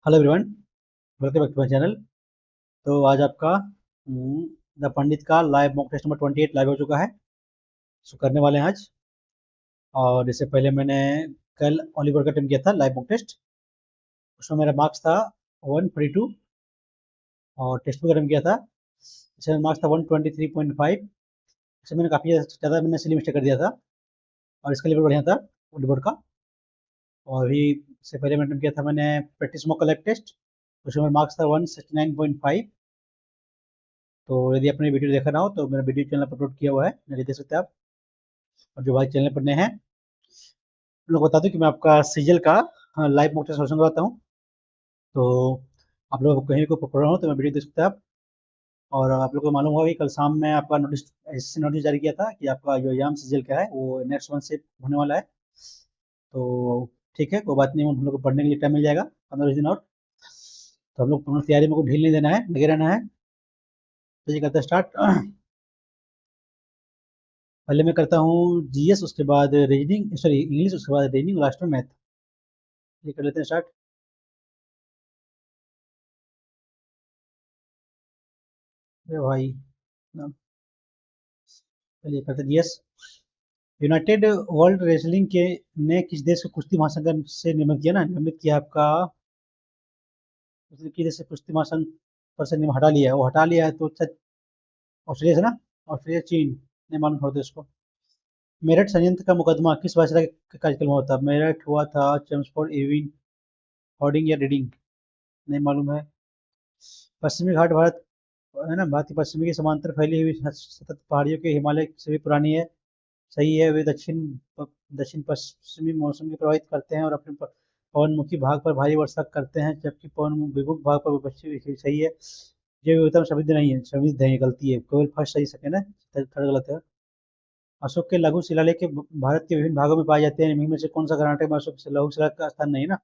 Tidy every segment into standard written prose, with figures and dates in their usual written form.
Hello everyone, welcome back to my channel. तो आज आपका द पंडित का live mock test number 28 live हो चुका है। सो करने वाले हैं आज। और इससे पहले मैंने कल ओलिवर का अटेम्प्ट किया था लाइव मॉक टेस्ट। उसमें मेरा मार्क्स था 142 और टेक्स्ट बुक अटेम्प्ट किया था। इसमें मार्क्स था 123.5। इससे मैंने काफ़ी ज़्यादा मैंने सिली मिस्टेक कर दिया था और इसका लेवल बढ़िया था ओलिवर का। और अभी इससे पहले मैं अटेम्प्ट किया था मैंने प्रैक्टिस मॉक कलेक्ट टेस्ट। उसमें मेरा मार्क्स था 169.5। तो यदि आपने वीडियो देखा ना हो तो मेरा वीडियो चैनल पर अपलोड किया हुआ है, नहीं देख सकते आप। और जो भाई चैनल पर नए हैं उन लोग बता दूं कि मैं आपका सीजल का लाइव मॉक टेस्ट सोल्यूशन करवाता हूँ। तो आप लोग कहीं को प्रॉब्लम हो तो मैं वीडियो देख सकते हैं आप। और आप लोग को मालूम होगा कि कल शाम में आपका नोटिस ऐसे नोटिस जारी किया था कि आपका जो एग्जाम सीजल का है वो नेक्स्ट मंथ से होने वाला है। तो ठीक है, कोई बात नहीं, हम लोग को पढ़ने के लिए टाइम मिल जाएगा 15 दिन और। तो हम लोग पूर्ण तैयारी में को ढील नहीं देना है, लगे रहना है। तो ये करते हैं स्टार्ट। पहले मैं करता हूँ जीएस, उसके बाद रीजनिंग, सॉरी इंग्लिश, उसके बाद रीजनिंग, लास्ट में मैथ। ये कर लेते हैं स्टार्ट। अरे भाई, चलिए करते हैं जीएस। यूनाइटेड वर्ल्ड रेसलिंग के ने किस देश को कुश्ती महासंघ से नियमित किया ना, नियमित किया आपका, मतलब किस देश से कुश्ती महासंघ पर से हटा लिया है, वो हटा लिया है तो शायद ऑस्ट्रेलिया से ना। ऑस्ट्रेलिया, चीन, नहीं मालूम होते उसको। मेरठ संयंत्र का मुकदमा किस वायसराय के कार्यकाल में होता? मेरठ हुआ था चेम्सफोर्ड, इरविन, हॉर्डिंग या रीडिंग, नहीं मालूम है। पश्चिमी घाट भारत है ना, भारत की पश्चिमी के समांतर फैली हुई सतत पहाड़ियों के हिमालय से भी पुरानी है। सही है। वे दक्षिण पश्चिमी मौसम को प्रभावित करते हैं और अपने पवनमुखी भाग पर भारी वर्षा करते हैं, जबकि पवन विमुख भाग पर पश्चिमी, सही है। जैव विविधता में समृद्ध नहीं है, समृद्ध है, ये गलती है, केवल फर्स्ट सही सेकेंड है, थर्ड गलत है। अशोक के लघु शिलालेख के भारत के विभिन्न भागों में पाए जाते हैं, इनमें से कौन सा कर्नाटक में अशोक के लघु शिलालेख का स्थान नहीं है ना?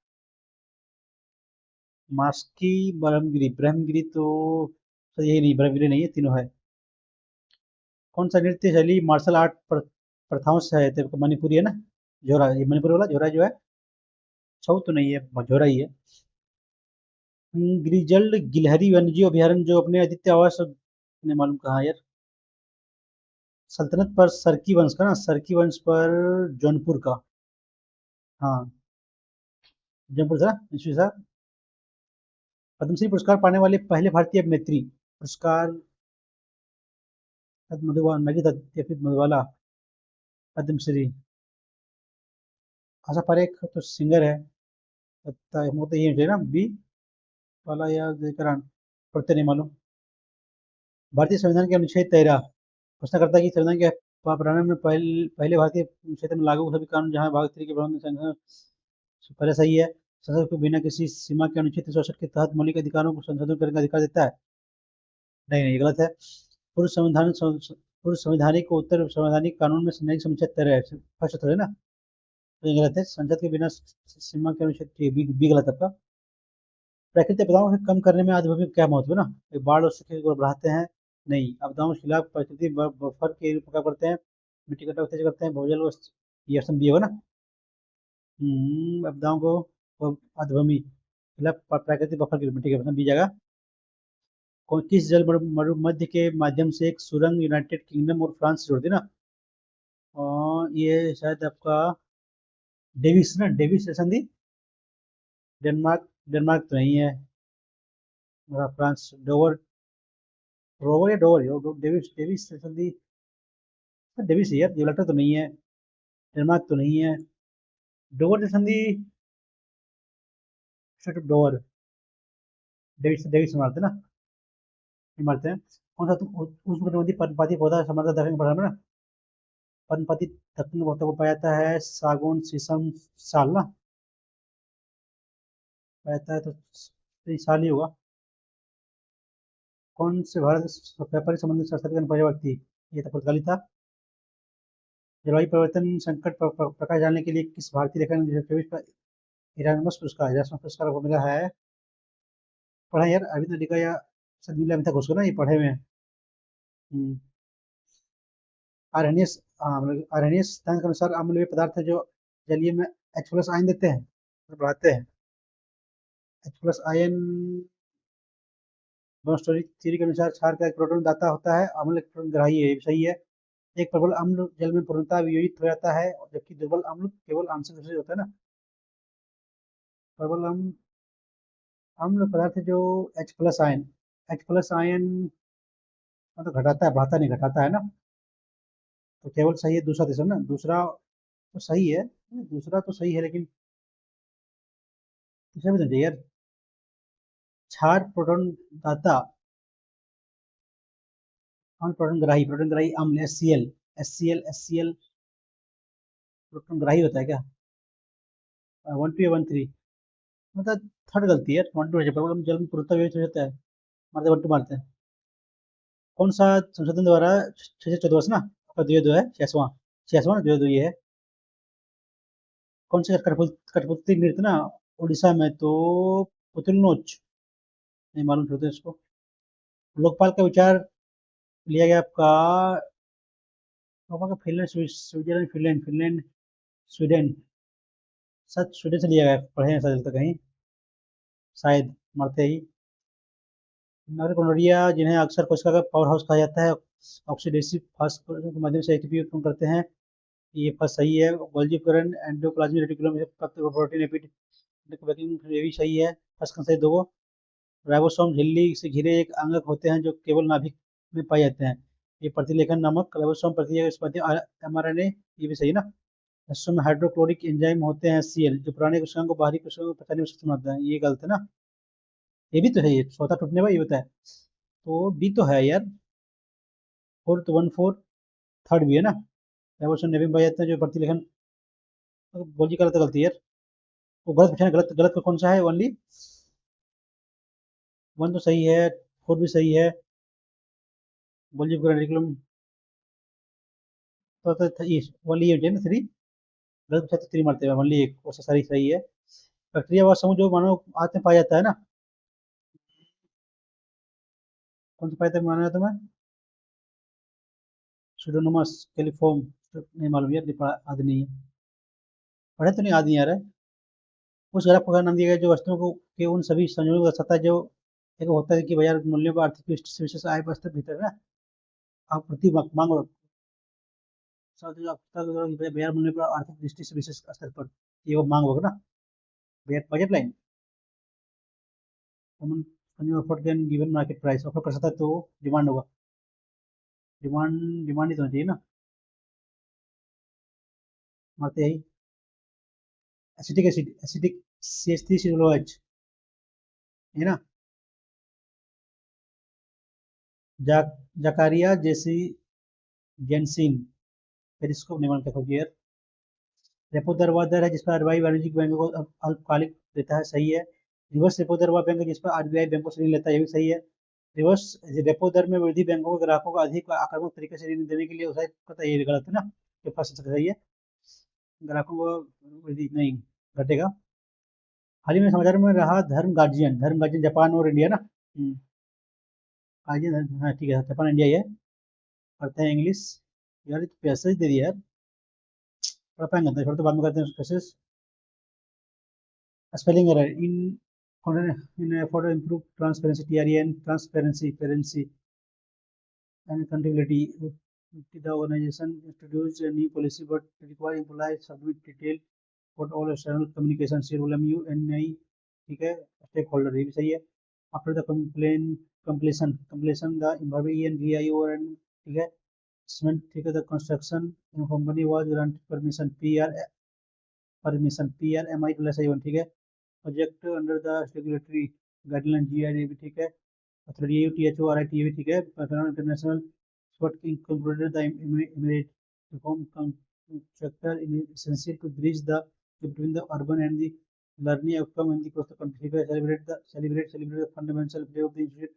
मास्की, ब्रह्मगिरी, ब्रह्मगिरी तो सर यही नहीं, ब्रह्मगिरी नहीं है, तीनों है। कौन सा नृत्य शैली मार्शल आर्ट प्रथाओं से है? तो मणिपुरी है ना, झोरा, ये मणिपुर वाला झोरा जो है। छऊ तो नहीं है, झोरा ही है। ग्रिजल्ड गिलहरी वन्यजीव अभयारण्य जो अपने आदित्य आवास, ने मालूम कहाँ है यार। सल्तनत पर सरकी वंश का ना, सरकी वंश पर जौनपुर का। हाँ, जौनपुर था ना। पद्मश्री पुरस्कार पाने वाले पहले भारतीय अभिनेत्री, पुरस्कार मधुबा नगी दत्त या फिर मधुबाला। पद्मश्री, आशा पारेख तो सिंगर है। वो तो ये है ना, बी वाला या जयकरण, पढ़ते नहीं मालूम। भारतीय संविधान के अनुच्छेद 13 प्रश्न करता है कि संविधान के प्रारंभ में पहले भारतीय क्षेत्र में लागू सभी कानून जहां भाग 3 के प्रारंभ में संविधान पहले सही है। संसद को बिना किसी सीमा के अनुच्छेद 64 के तहत मौलिक अधिकारों को संशोधन करने का अधिकार देता है। नहीं नहीं, ये गलत है। पूर्व संवैधानिक को उत्तर संवैधानिक कानून में संवैधानिक समीक्षा 13 है, फर्स्ट है ना। तो ये गलत है। संसद के बिना सीमा के अनुच्छेद बी गलत है आपका। प्राकृतिक आपदाओं से कम करने में आध्यात्मिक में क्या महत्व है ना? ये बाढ़ और सूखे को बढ़ाते हैं, नहीं। आपदाओं के खिलाफ प्रकृति बफर के रूप में क्या करते हैं? मिट्टी कटाव तेज करते हैं, भूजल ये ऑप्शन बी होगा ना। आपदाओं को अधभूमि खिलाफ प्राकृतिक बफर के रूप में, ठीक है, ऑप्शन बी जाएगा। किस जल मरुमध्य के माध्यम से एक सुरंग यूनाइटेड किंगडम और फ्रांस से जोड़ती है ना? और ये शायद आपका डेविस ना, डेविस संधि। डेनमार्क, डेनमार्क तो नहीं है। फ्रांस, डोवर, रोवर या डोवर, डेविस, डेविस संधि। डेविस है यार, गिब्राल्टर तो नहीं है। डेनमार्क तो नहीं है। डोवर संधि, डोवर, डेविस, डेविस से मारते हैं ना, ये मारते हैं। कौन सा उष्णकटिबंधीय पर्णपाती पौधा समर्थन दक्षिण पठार में ना? पर्णपाती दक्षिण पौधा को पाया जाता है, सागौन, शीशम, साल ना पाया जाता है, तो ये साल ही होगा। कौन से भारत व्यापारिक संबंध स्थापित करने पहले व्यक्ति? ये तो पुर्तगाली था। जलवायु परिवर्तन संकट पर प्रकाश डालने के लिए किस भारतीय लेखक ने 2024 का इरानमस पुरस्कार, इरानमस पुरस्कार को मिला है? पढ़ा यार, अरविंद अडिगा या सदमिला अमिता घोष को ना, ये पढ़े हुए हैं। हम्म, आर्हेनियस, हाँ, मतलब आर्हेनियस सिद्धांत के अनुसार अम्ल वे पदार्थ है जो जलीय में H+ आयन देते हैं, मतलब बढ़ाते हैं। H+आयन स्टोरी थ्योरी के अनुसार क्षार का एक प्रोटॉन दाता होता है, अम्ल इलेक्ट्रॉन ग्राही है, ये भी सही है। एक प्रबल अम्ल जल में पूर्णतः वियोजित हो जाता है, जबकि दुर्बल अम्ल केवल आंशिक रूप से होता है ना। प्रबल अम्ल अम्ल पदार्थ जो H+आयन मतलब घटाता है, बढ़ाता नहीं, घटाता है ना। तो केवल सही है दूसरा, तीसरा ना, दूसरा तो सही है, दूसरा तो सही है, लेकिन तीसरा भी तो चाहिए यार। क्षार प्रोटॉन दाता, प्रोटॉन ग्राही अम्ल एस सी एल प्रोटॉन ग्राही होता है क्या? 1 2 या 1 3, मतलब थर्ड गलती है, 1 2 प्रॉब्लम जल में पूर्णतः वियोजित हो जाता है, मारते 1 2 मारते हैं। कौन सा संशोधन द्वारा 614 ना, आपका 2 है, 6वां 6वां 2 ये है। कौन से कठपुतली नृत्य ना उड़ीसा में, तो पुतुल नोच, नहीं मालूम होते इसको। लोकपाल का विचार लिया गया आपका, लोकपाल का Finland Switzerland Finland Finland Sweden, सच स्वीडन से लिया गया, पढ़े हैं शायद तक कहीं, शायद मरते ही। नरकोनोरिया जिन्हें अक्सर कोशिका का पावर हाउस कहा जाता है, ऑक्सीडेसिव फास्ट के माध्यम से एटीपी उत्पन्न करते हैं, ये फर्स्ट सही है। गोल्जी करंट एंडोप्लाज्मिक रेटिकुलम से प्राप्त प्रोटीन एपिड, ये भी सही है, फर्स्ट का सही दो। राइबोसोम झिल्ली से घिरे एक अंगक होते हैं जो केवल नाभिक में पाए जाते हैं, ये प्रतिलेखन नामक राइबोसोम प्रतिक्रिया के माध्यम एमआरएनए, ये भी सही ना। रस्सों में हाइड्रोक्लोरिक एंजाइम होते हैं सीएल, जो पुराने कोशिकाओं को बाहरी कोशिकाओं को पहचानने में सक्षम बनाता है, ये गलत है ना। ये भी तो है, ये चौथा टूटने पर ये होता है, तो डी तो है यार। 4 1 4 थर्ड भी है ना। राइबोसोम नेविन पाए जाते हैं जो प्रतिलेखन, तो बोल जी गलत गलती है यार, वो गलत पूछा है, गलत गलत का कौन सा है? ओनली 1 तो सही है, 4 भी सही है। गोल्जी करिकुलम तो ये ओनली ये ना 3, गलत पूछा तो 3 मारते हैं, ओनली एक, वो सारी सही है। बैक्टीरिया व समूह जो मानव आंत में पाया जाता है ना, कौन सा पाया जाता है माना है तुम्हें? सुडोनोमस कैलिफॉर्म, नहीं मालूम यार, नहीं पढ़ा, आदि नहीं है, पढ़े तो नहीं, आदि नहीं आ रहा है। उस ग्राफ को नाम दिया गया जो वस्तुओं को के उन सभी संयोजनों को दर्शाता है जो एक होता है कि बाजार मूल्यों पर आर्थिक दृष्टि से विशेष आय पर स्तर भीतर है ना, आप प्रति मांग और बाजार मूल्य पर आर्थिक दृष्टि से विशेष स्तर पर, ये वो मांग होगा ना, budget line. Common consumer afford can given market price, offer कर सकता है तो डिमांड होगा, डिमांड, डिमांड ही तो होना चाहिए ना, मारते ही। एसिटिक CH3COOH, है ना। जा, जकारिया जैसी जेंसिन पेरिस्कोप निर्माण का खोजिए। रेपो दर वह दर है जिस पर आरबीआई वाणिज्यिक बैंकों को अल्पकालिक देता है, सही है। रिवर्स रेपो दर वह बैंक है जिस पर आरबीआई बैंकों से ऋण लेता है, ये भी सही है। रिवर्स रेपो दर में वृद्धि बैंकों को ग्राहकों को अधिक आक्रामक तरीके से ऋण देने के लिए उत्साहित करता है, ये गलत है ना, ये फर्स्ट सही है। ग्राहकों को वृद्धि नहीं, घटेगा। हाल ही में समाचार में रहा धर्म गार्जियन जापान और इंडिया ना। गार्जियन, हाँ ठीक है, जापान इंडिया ही है। पढ़ते हैं इंग्लिश, यार ये तो पैसेज दे दिया यार, पढ़ पाएंगे तो थोड़ा, तो बाद में करते हैं passage. Spelling error in effort to improve transparency, TREN, transparency and accountability. The organization introduced a new policy but require employees submit detail for all external communication, CMU, NI, ठीक है, stakeholder, ये भी सही है। After the completion the ENVION, ठीक है, ठीक है, the construction company was granted PRMI plus I1, ठीक है। Project under the regulatory guideline GI, भी ठीक है। अथॉरिटी THORIT भी ठीक है। International spot concluded the immediate reform constructor in essential to bridge the between the urban and the learning outcome and the cross the country, celebrate the fundamental play of the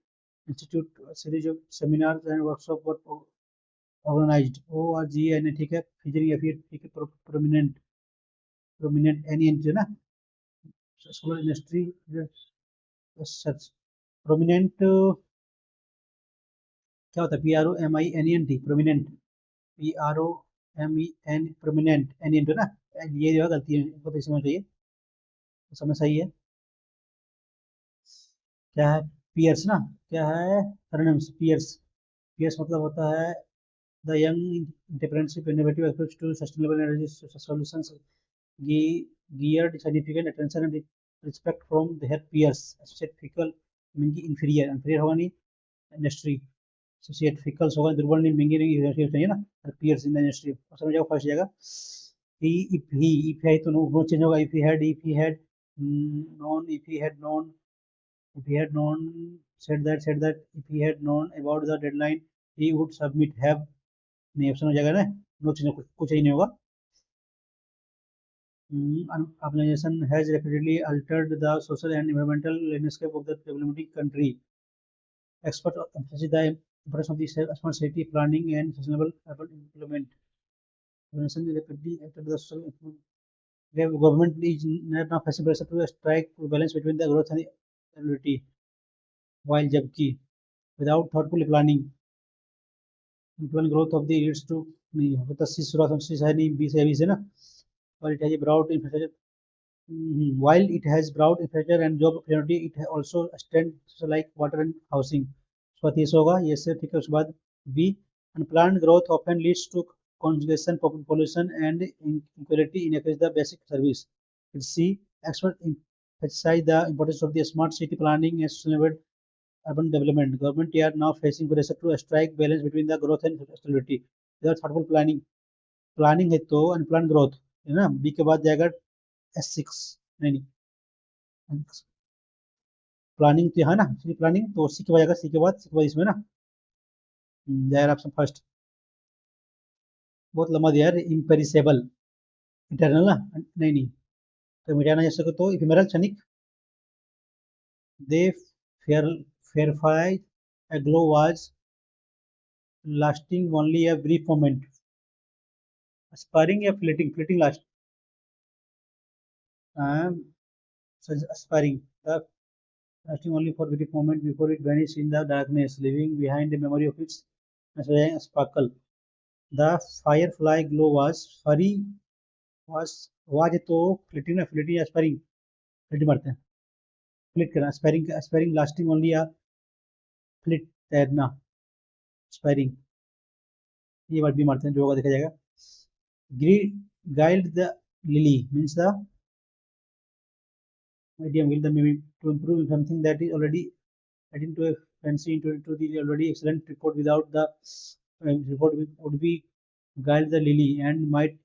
institute series of seminars and workshop were organized, ORGN, ठीक है। featuring a ठीक है, prominent any है ना, solar industry सच, prominent क्या होता है? PROMINENT, prominent, PROMEN, prominent एनियंट है ना, ये जो है गलती है, इनको तो समझ चाहिए, तो समय सही है। क्या है? पियर्स ना, क्या है? Surnames piers. पियर्स मतलब होता है the young entrepreneurship innovative approach to sustainable energy solutions geared significant attention and respect from their peers. Associate fickle meaning कि inferior, inferior होगा नहीं इंडस्ट्री, associate fickles होगा दुर्बल नहीं, महंगी नहीं, इंडस्ट्री चाहिए ना, peers in the industry समझ जाएगा, फर्स्ट जाएगा। if he है तो no चेंज होगा, if he had known, if he had known said that if he had known about the deadline he would submit have, नहीं option हो जाएगा ना, नो चेंज, कुछ ही नहीं होगा। Urbanization has rapidly altered the social and environmental landscape of the developing country. Experts emphasize the importance of the smart city planning and sustainable urban development. Urbanization rapidly altered the social. The government is now facing pressure to strike a balance between the growth and stability, while जबकि without thoughtful planning, equal growth of the leads to नहीं हो सकता, सी शुरुआत में सी है नहीं, B से, B से ना, और it has brought infrastructure. While it has brought infrastructure and job opportunity, it has also strengths like water and housing. उसका 30 होगा, ये से ठीक है। उसके बाद B, unplanned growth often leads to congestion, pollution and inequality in access the basic service. C, experts emphasize the importance of the smart city planning and sustainable urban development. Government are now facing pressure to strike balance between the growth and stability. Without thoughtful planning, planning है तो unplanned growth है ना, B के बाद जाएगा S6, नहीं, planning तो है ना, प्लानिंग तो सी के बाद जाएगा, सी के बाद इसमें ना जाएगा ऑप्शन फर्स्ट। बहुत लंबा दिया है, इम्पेरिसेबल, इटर्नल ना, नहीं, तो मिटाना जा सके तो इफेमेरल, क्षणिक। दे fair फेयरफाई a glow was lasting only a brief moment. Aspiring या flitting, flitting last, aspiring the lasting only for a brief moment before it vanished in the darkness, leaving behind the memory of its sparkle. The firefly glow was furry, was तो flitting ना, flitting या aspiring, fleet मारते हैं, fleet करना, aspiring, aspiring lasting only या fleet, तैरना, aspiring, ये word भी मारते हैं, जो होगा देखा जाएगा। Guide the lily means the medium will the maybe to improve something that is already adding to a fancy into the already excellent report without the report would be guide the lily and might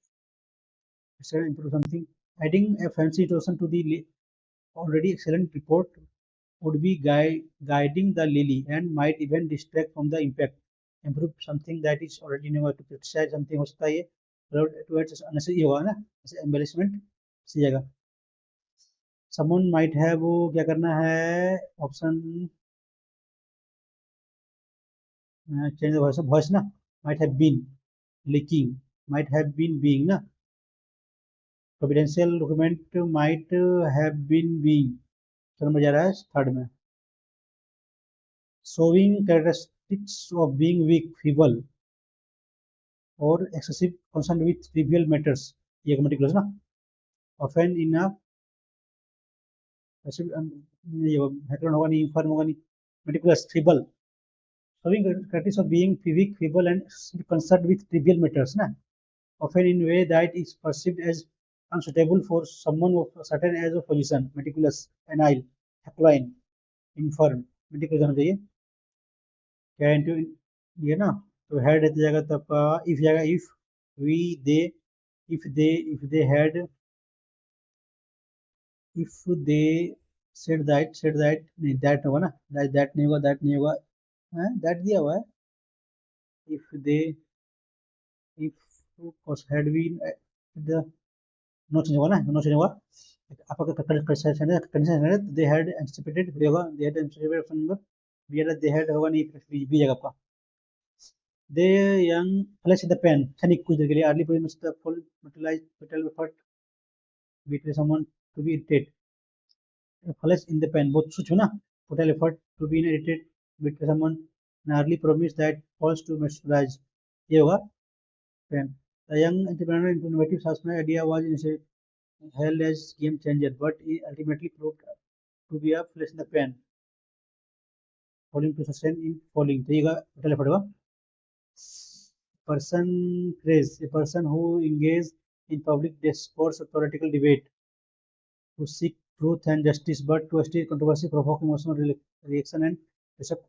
improve something. Adding a fancy notion to the already excellent report would be guiding the lily and might even distract from the impact. Improve something that is already new, to criticize something हो सकता है ये, towards unnecessary होगा ना, जैसे embellishment सी जगह। someone might have, वो क्या करना है, ऑप्शन चेंज वॉइस, वॉइस ना, might have been leaking, might have been being ना, प्रोविडेंशियल document might have been being, चलो मजा आ रहा है थर्ड में। showing characteristics of being weak, feeble or excessive concern with trivial matters, ये meticulous ना, often in a ये हैकरन होगा नहीं, इन्फर्म होगा नहीं, meticulous, feeble, showing characteristics of being weak, feeble and concerned with trivial matters ना, often in a way that is perceived as unsuitable for someone of a certain age of position, meticulous, anile, hackline, infirm, meticulous होना चाहिए, क्या into ये ना, तो head जाएगा तो आपका इफ जाएगा, if we they, if they had, if they said that नहीं, दैट होगा ना, दैट नहीं होगा, दैट नहीं होगा, दैट दिया हुआ है, if they, if had been the, no change होगा ना, नो चेंज होगा, आपका कंडीशन है, दे हैड एंटिसिपेटेड होगा, they had anticipated option number B है, दे हैड होगा नहीं, बी जाएगा आपका। They young flash the pan, क्षणिक कुछ देर के लिए, early position full utilize total effort beat someone to be irritate, flash in the pan बहुत कुछ ना, total effort to be irritate beat someone, early promise that falls to materialise, ये होगा pan. The young entrepreneur innovative सासना idea was in held as game changer but it ultimately proved to be a flash in the pan. Following to sustain in following, तो ये total effort होगा। Person craze, a person who engage in public discourse और political debate to seek truth and justice, but to stir controversy, provoke emotional reaction, and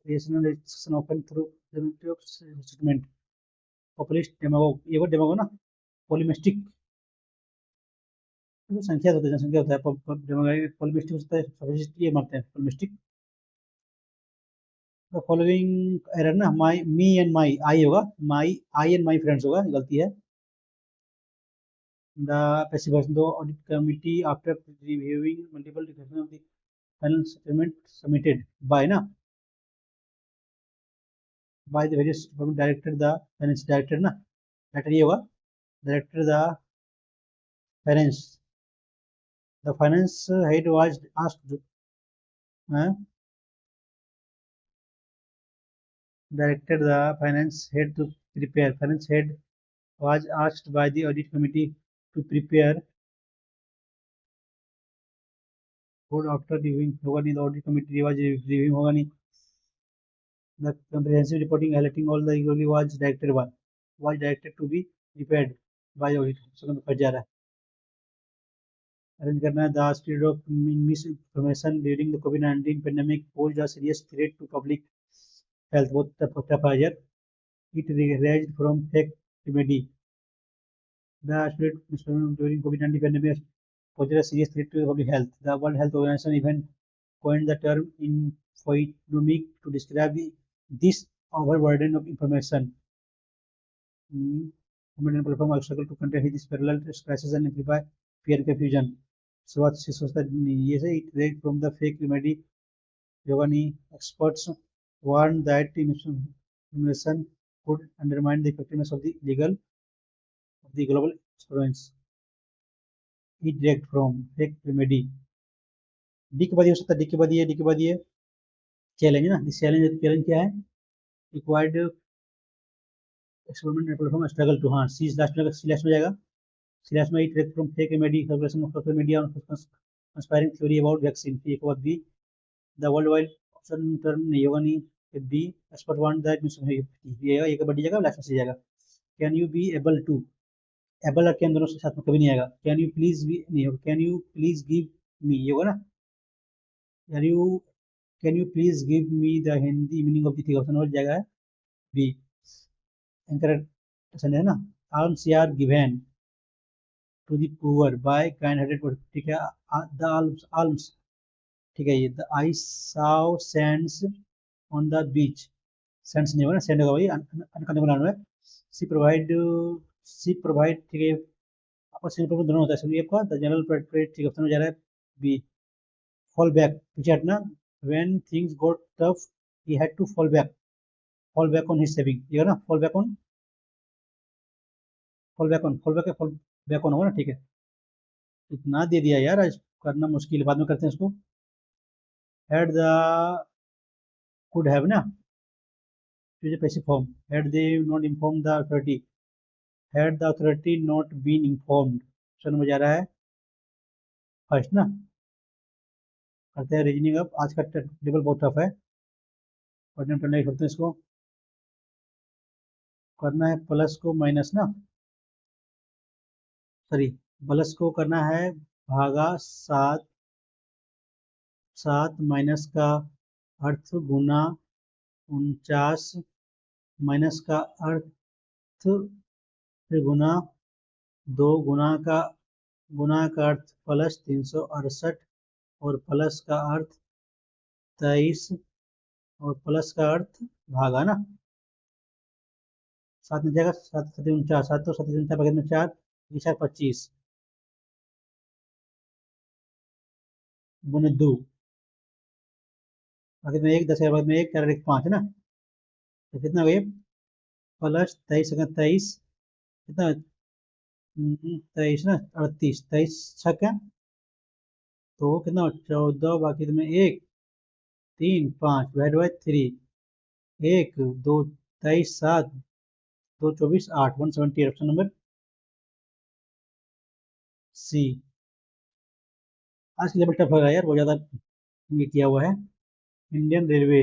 rational reaction often through statement. Populist demagogue, ये वो demagogue ना, polymistic, तो संख्या होता है, जनसंख्या होता है, demagogue polymistic होता है, sophistic ये मारते हैं, polymistic। तो following error ना, my, me and my, I होगा, my, I and my friends होगा, गलती है। The passive voice, the audit committee after reviewing multiple declarations of the final statement submitted by ना, by the various department directed the finance director ना, director ये होगा, director the finance, the finance head was asked, directed the finance head to prepare, finance head was asked by the audit committee to prepare board after reviewing, होगा नहीं, the audit committee was reviewing होगा नहीं, the comprehensive reporting highlighting all the irregularity was directed to be prepared by the audit, second फट जा रहा है, arrange करना है। The spread of misinformation during the COVID-19 pandemic posed a serious threat to public health, both tough here. It raised from fake remedy. The spread of misinformation during COVID-19 pandemic posed a serious threat to public health. The World Health Organization even coined the term infonomic to describe this overburden of information. Government and platform struggle to contain this parallel crisis and amplify fear and confusion. शुरुआत से सोचता ये से it raised from the fake remedy. Yogani experts warned that information could undermine the effectiveness of the global experiments. It derived from fake remedy. D के बाद ये हो सकता है, डी के बाद ये, डी के बाद ये चैलेंज ना, चैलेंज क्या है, required experiment platform struggle to, हाँ सी लास्ट में जाएगा, सी लास्ट में it direct from fake remedy circulation of social media on conspiring theory about vaccine, A के बाद B the world wide option term नहीं होगा नहीं, बी एक्सपर्ट वांट दैट ये एक बड़ी जगह लास्ट में से जाएगा। Can you be able to, able और कैन दोनों से साथ में कभी नहीं आएगा, कैन यू प्लीज बी नहीं होगा, can you please give me ये होगा ना, can you please give me the Hindi meaning of the thing, option हो जाएगा बी एंकर है ना। Arms are given to the poor by kind hearted, ठीक है, द आल्म्स, ठीक है, ये the I saw sands on the beach, sands नहीं होगा ना, सैंड होगा भाई, अनकंडीशनल है। सी प्रोवाइड, ठीक है, आपका सी प्रोवाइड दोनों होता है, सभी आपका द जनरल प्रेट, ठीक है, ऑप्शन हो जा रहा है बी फॉल बैक, पीछे हटना, when things got tough he had to fall back on his saving, ये ना, फॉल बैक ऑन होगा ना, ठीक है। इतना दे दिया यार, आज करना मुश्किल, बाद में करते हैं इसको। हैड द कुड हैव ना, passive form, had they not inform the authority, had the authority not been informed, option में जा रहा है फर्स्ट ना। करते हैं रीजनिंग, अब आज का टेबल बहुत टफ है, पढ़ने करते हैं इसको, करना है प्लस को माइनस ना, सॉरी प्लस को करना है भागा 7 माइनस का अर्थ गुना 49 माइनस का अर्थ फिर गुना 2 गुना का अर्थ प्लस 368 और प्लस का अर्थ 23 और प्लस का अर्थ भागा ना, 7 में जाएगा, 7 7 49, 7 तो 7 49 बगैर में 4, 4 25 गुने 2, बगैर में 1 10 के बाद में 1 4 1 5 है ना, तो कितना हो गया प्लस 23 23 कितना 23 ना 38, 23 छक्का तो कितना 14, बाकी में 1 3 5 divide by 3, 1 2 23 7 2 24 8 178, option number C. आज की लेवल टफ लग रहा है यार, बहुत ज्यादा ये किया हुआ है। इंडियन रेलवे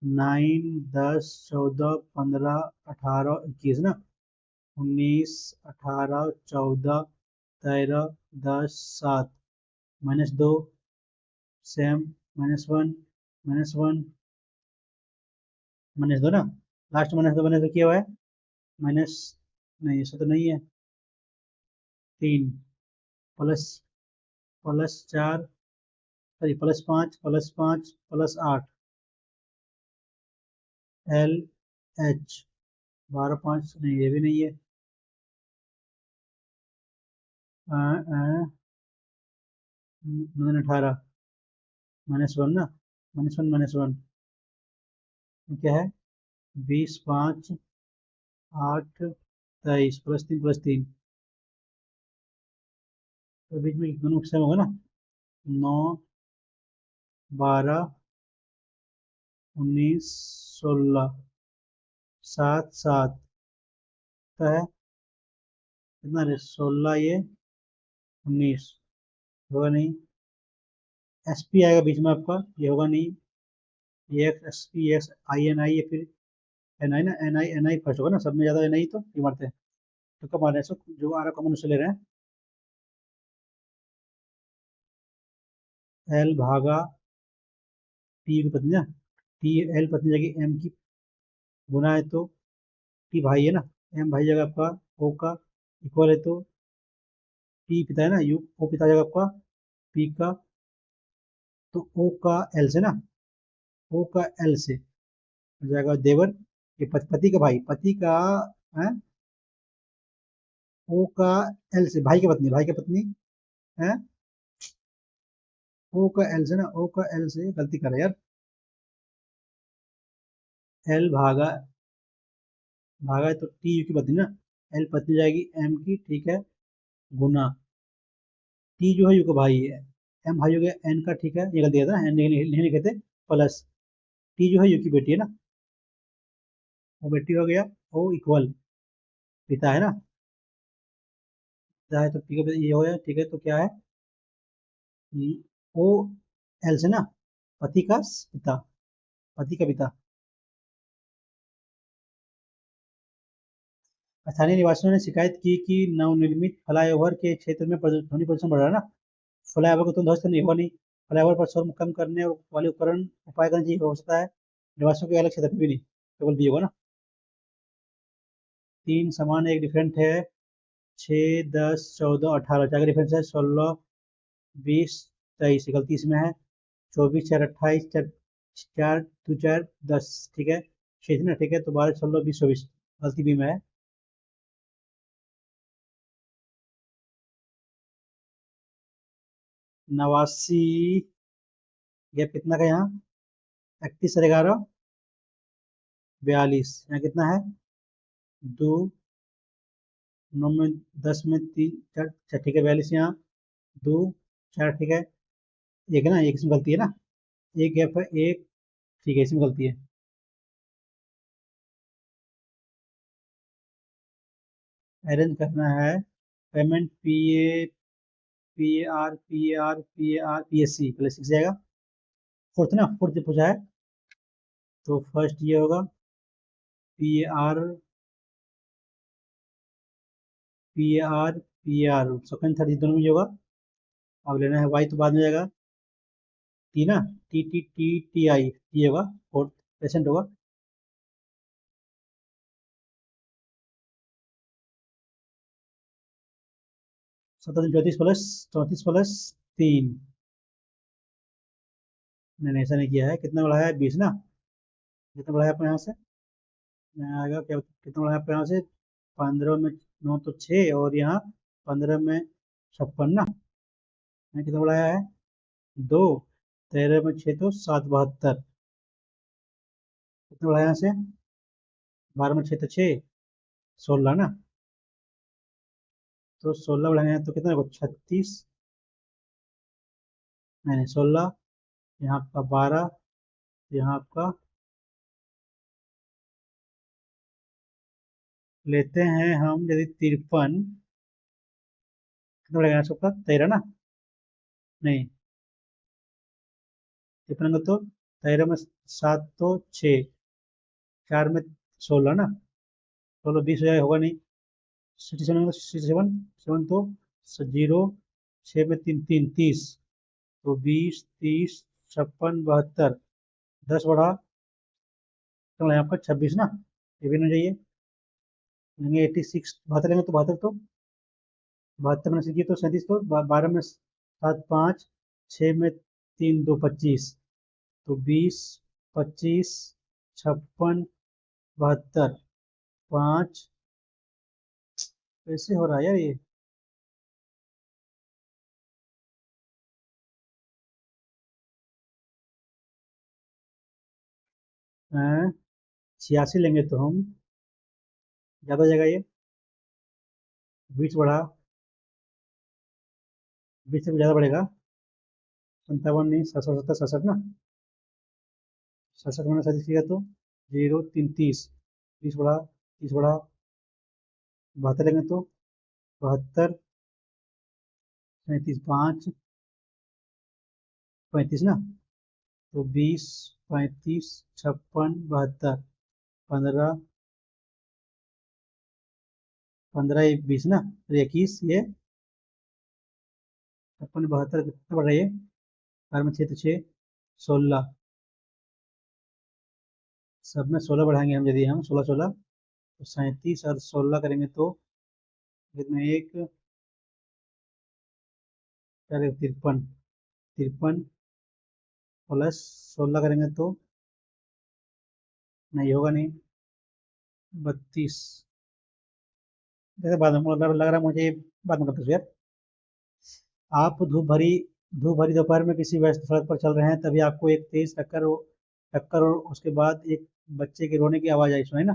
9, 10, 14, 15, 18, 21 ना। 19, 18, 14, 13, 10, 7, -2, सेम, -1, -1, -2 ना। लास्ट -2 किया हुआ है। माइनस, नहीं ऐसा तो नहीं है। 3, प्लस, +4, सॉरी +5, +5, +8, एल एच 12, 5 नहीं, ये भी नहीं है। 18, -1 ना। -1, -1 क्या है? 20, 5, 8, 23, +3, +3, तो बीच में दोनों सेम होगा ना। 9, 12, 19, 16, 7, 7 का है कितना रे? 16, ये 19 होगा नहीं। एस पी आएगा बीच में आपका, ये होगा नहीं। ये X, S P, X, I N I, या फिर एन आई ना। एन आई फर्स्ट होगा ना, सब में ज्यादा एन आई तो ये मारते हैं। तो कब मार रहे हैं? सो जो आ रहा कॉमन उससे ले रहे हैं। एल भागा टी की पत्नी ना। टी, एल पत्नी जाएगी एम की, गुना है तो टी भाई है ना। एम भाई जगह आपका ओ का, इक्वल है तो टी पिता है ना, यू ओ पिता जगह आपका पी का, तो ओ का एल से ना। ओ का एल से हो जाएगा देवर। ये पति का भाई, पति का है। ओ का एल से भाई की पत्नी, है। ओ का एल से ना, ओ का एल से गलती कर रहा है यार। एल भागा, है तो टी यू की पत्नी ना। एल पत्नी जाएगी एम की, ठीक है, गुना टी जो है यू का भाई है। एम भाई हो गया एन का, ठीक है, ये गलती है ना, एन नहीं लिखे थे। प्लस टी जो है यू की बेटी है ना, वो बेटी हो गया। ओ इक्वल पिता है ना। पिता है तो पी का ये हो गया, ठीक है, तो क्या है? ओ एल से ना, पति का पिता, पति का पिता। स्थानीय निवासियों ने शिकायत की कि नवनिर्मित फ्लाईओवर के क्षेत्र में ध्वनि प्रदूषण बढ़ रहा है ना। फ्लाईओवर को तुम ध्वस्त नहीं होगा नहीं। फ्लाईओवर पर शोर कम करने वाले उपकरण, उपाय करना चाहिए, हो सकता है निवासियों के अलग क्षेत्र में भी नहीं, केवल भी होगा ना। 3 समान, एक डिफरेंट है। 6, 10, 14, 18 चार का डिफरेंस है। 16, 20, 23 गलती इसमें है। 24, 4, 28, 4, 4, 2, 4, 10, ठीक है, 6 ना, ठीक है, तो 12, 16, 20, 24 गलती भी में है। 89, गैप कितना का यहाँ? 31 और 11, 42, यहाँ कितना है? 2, 9 में, 10 में 3, 4, 4, ठीक है, 42 यहाँ, 2, 4, ठीक है, एक है ना, एक इसमें गलती है ना। एक गैप है, एक, ठीक है, इसमें गलती है। अरेंज करना है। Payment P A, P A R, P A R, P A R, P S C, पहले सीख जाएगा। फोर्थ ना, फोर्थ जो पूछा है, तो फर्स्ट ये होगा P A R, P A R, P A are, second third दोनों में ये होगा। अब लेना है वाई, तो बाद में जाएगा टी ना। T T T T I, ये होगा फोर्थ, पेशेंट होगा। 17, 34 प्लस, 34 + 3, मैंने ऐसा नहीं किया है। कितना बढ़ाया है? 20 ना। कितना बढ़ाया आपको यहाँ से? यहाँ आएगा क्या, कितना बढ़ाया आपको यहाँ से? 15 में 9 तो 6, और यहाँ 15 में 56 ना। यहाँ कितना बढ़ाया है? 2, 13 में 6 तो 7, 72। कितना बढ़ाया यहाँ से? 12 में 6 तो 6, 16 ना। तो 16 बढ़ाएंगे तो कितना होगा? 36, नहीं नहीं, 16, यहाँ आपका 12, यहाँ आपका लेते हैं हम यदि 53, कितना बढ़ेगा सबका? 13 ना। नहीं, 53 का तो 13 में 7 तो 6, 4 में 16 ना, 16 20 हो जाए, होगा नहीं। 67 में 67, 7 तो 0, 6 में 3 3 30, तो 20 30 56 72, 10 बढ़ा तो आपका 26 ना, ये भी नहीं चाहिए। लेंगे 86, 72 लेंगे तो 72, तो 72 में से किए तो 37, तो 12 में 7 5, 6 में 3 2 25, तो 20 25 56 72, 5, कैसे हो रहा है यार ये। हैं, 86 लेंगे तो हम, ज़्यादा जगह ये, 20 बढ़ा, 20 से भी ज़्यादा बढ़ेगा, 57 नहीं, 67 67 67 ना, 67 मैंने 37 किया तो 0 3 30, 20 बढ़ा, 30 बढ़ा, 72 लेंगे तो 72, 37 5, 35 ना, तो 20 35 56 72, 15 15 20 ना, तो 21 ये 56 72 कितना बढ़ रहा है ये, 4 में 6 तो 6, 16, सब में 16 बढ़ाएंगे हम, यदि हम 16 16, तो 37 और 16 करेंगे तो कितना, एक 4 53, 53 प्लस 16 करेंगे तो नहीं होगा नहीं, 32, जैसे बाद में लग रहा है मुझे, बाद में करते हैं यार। आप धूप भरी दोपहर में किसी व्यस्त सड़क पर चल रहे हैं, तभी आपको एक तेज टक्कर और उसके बाद एक बच्चे के रोने की आवाज़ आई, सुनाई ना।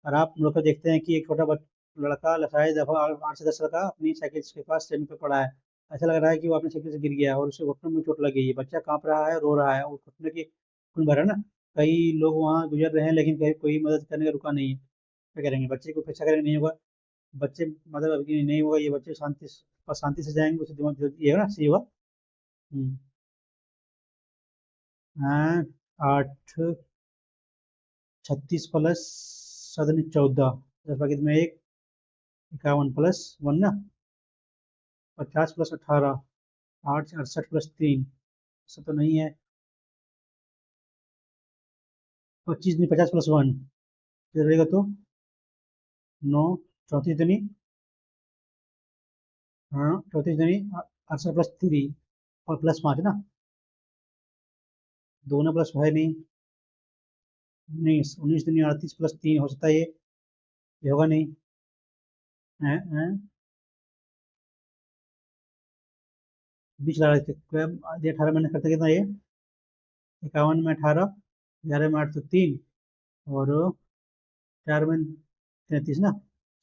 और आप मुड़कर देखते हैं कि एक छोटा लड़का शायद 8 से 10 साल का अपनी साइकिल के पास जमीन पर पड़ा है। ऐसा लग रहा है कि वो अपनी साइकिल से गिर गया और उसे घुटनों में चोट लग गई है। बच्चा कांप रहा है, रो रहा है और घुटने की खून भरा ना। कई लोग वहाँ गुजर रहे हैं, लेकिन कहीं कोई मदद करने का रुका नहीं है। क्या करेंगे, बच्चे को पीछा करेंगे, नहीं होगा। बच्चे मतलब अभी नहीं होगा, ये बच्चे शांति से जाएंगे, उसे दिमाग ये है ना, सही होगा। हम्म, हाँ, 8 36 प्लस 7 14, 10 बाकी में एक, 51 प्लस 1 ना, 50 प्लस 18, 8 68 प्लस 3, ऐसा तो नहीं है। 25 नहीं, 50 प्लस 1 रहेगा तो 9, 34 तो नहीं, हाँ 34 तो नहीं, 68 प्लस 3 और प्लस 5 ना, दोनों प्लस है नहीं, 19 19 तो नहीं, 38 प्लस 3 हो सकता है ये होगा नहीं। हैं, हैं, 20 लगा रहे थे, आधे 18 मैंने करते कितना ये, 51 में 18, 11 में 8 तो 3, और 4 में 33 ना,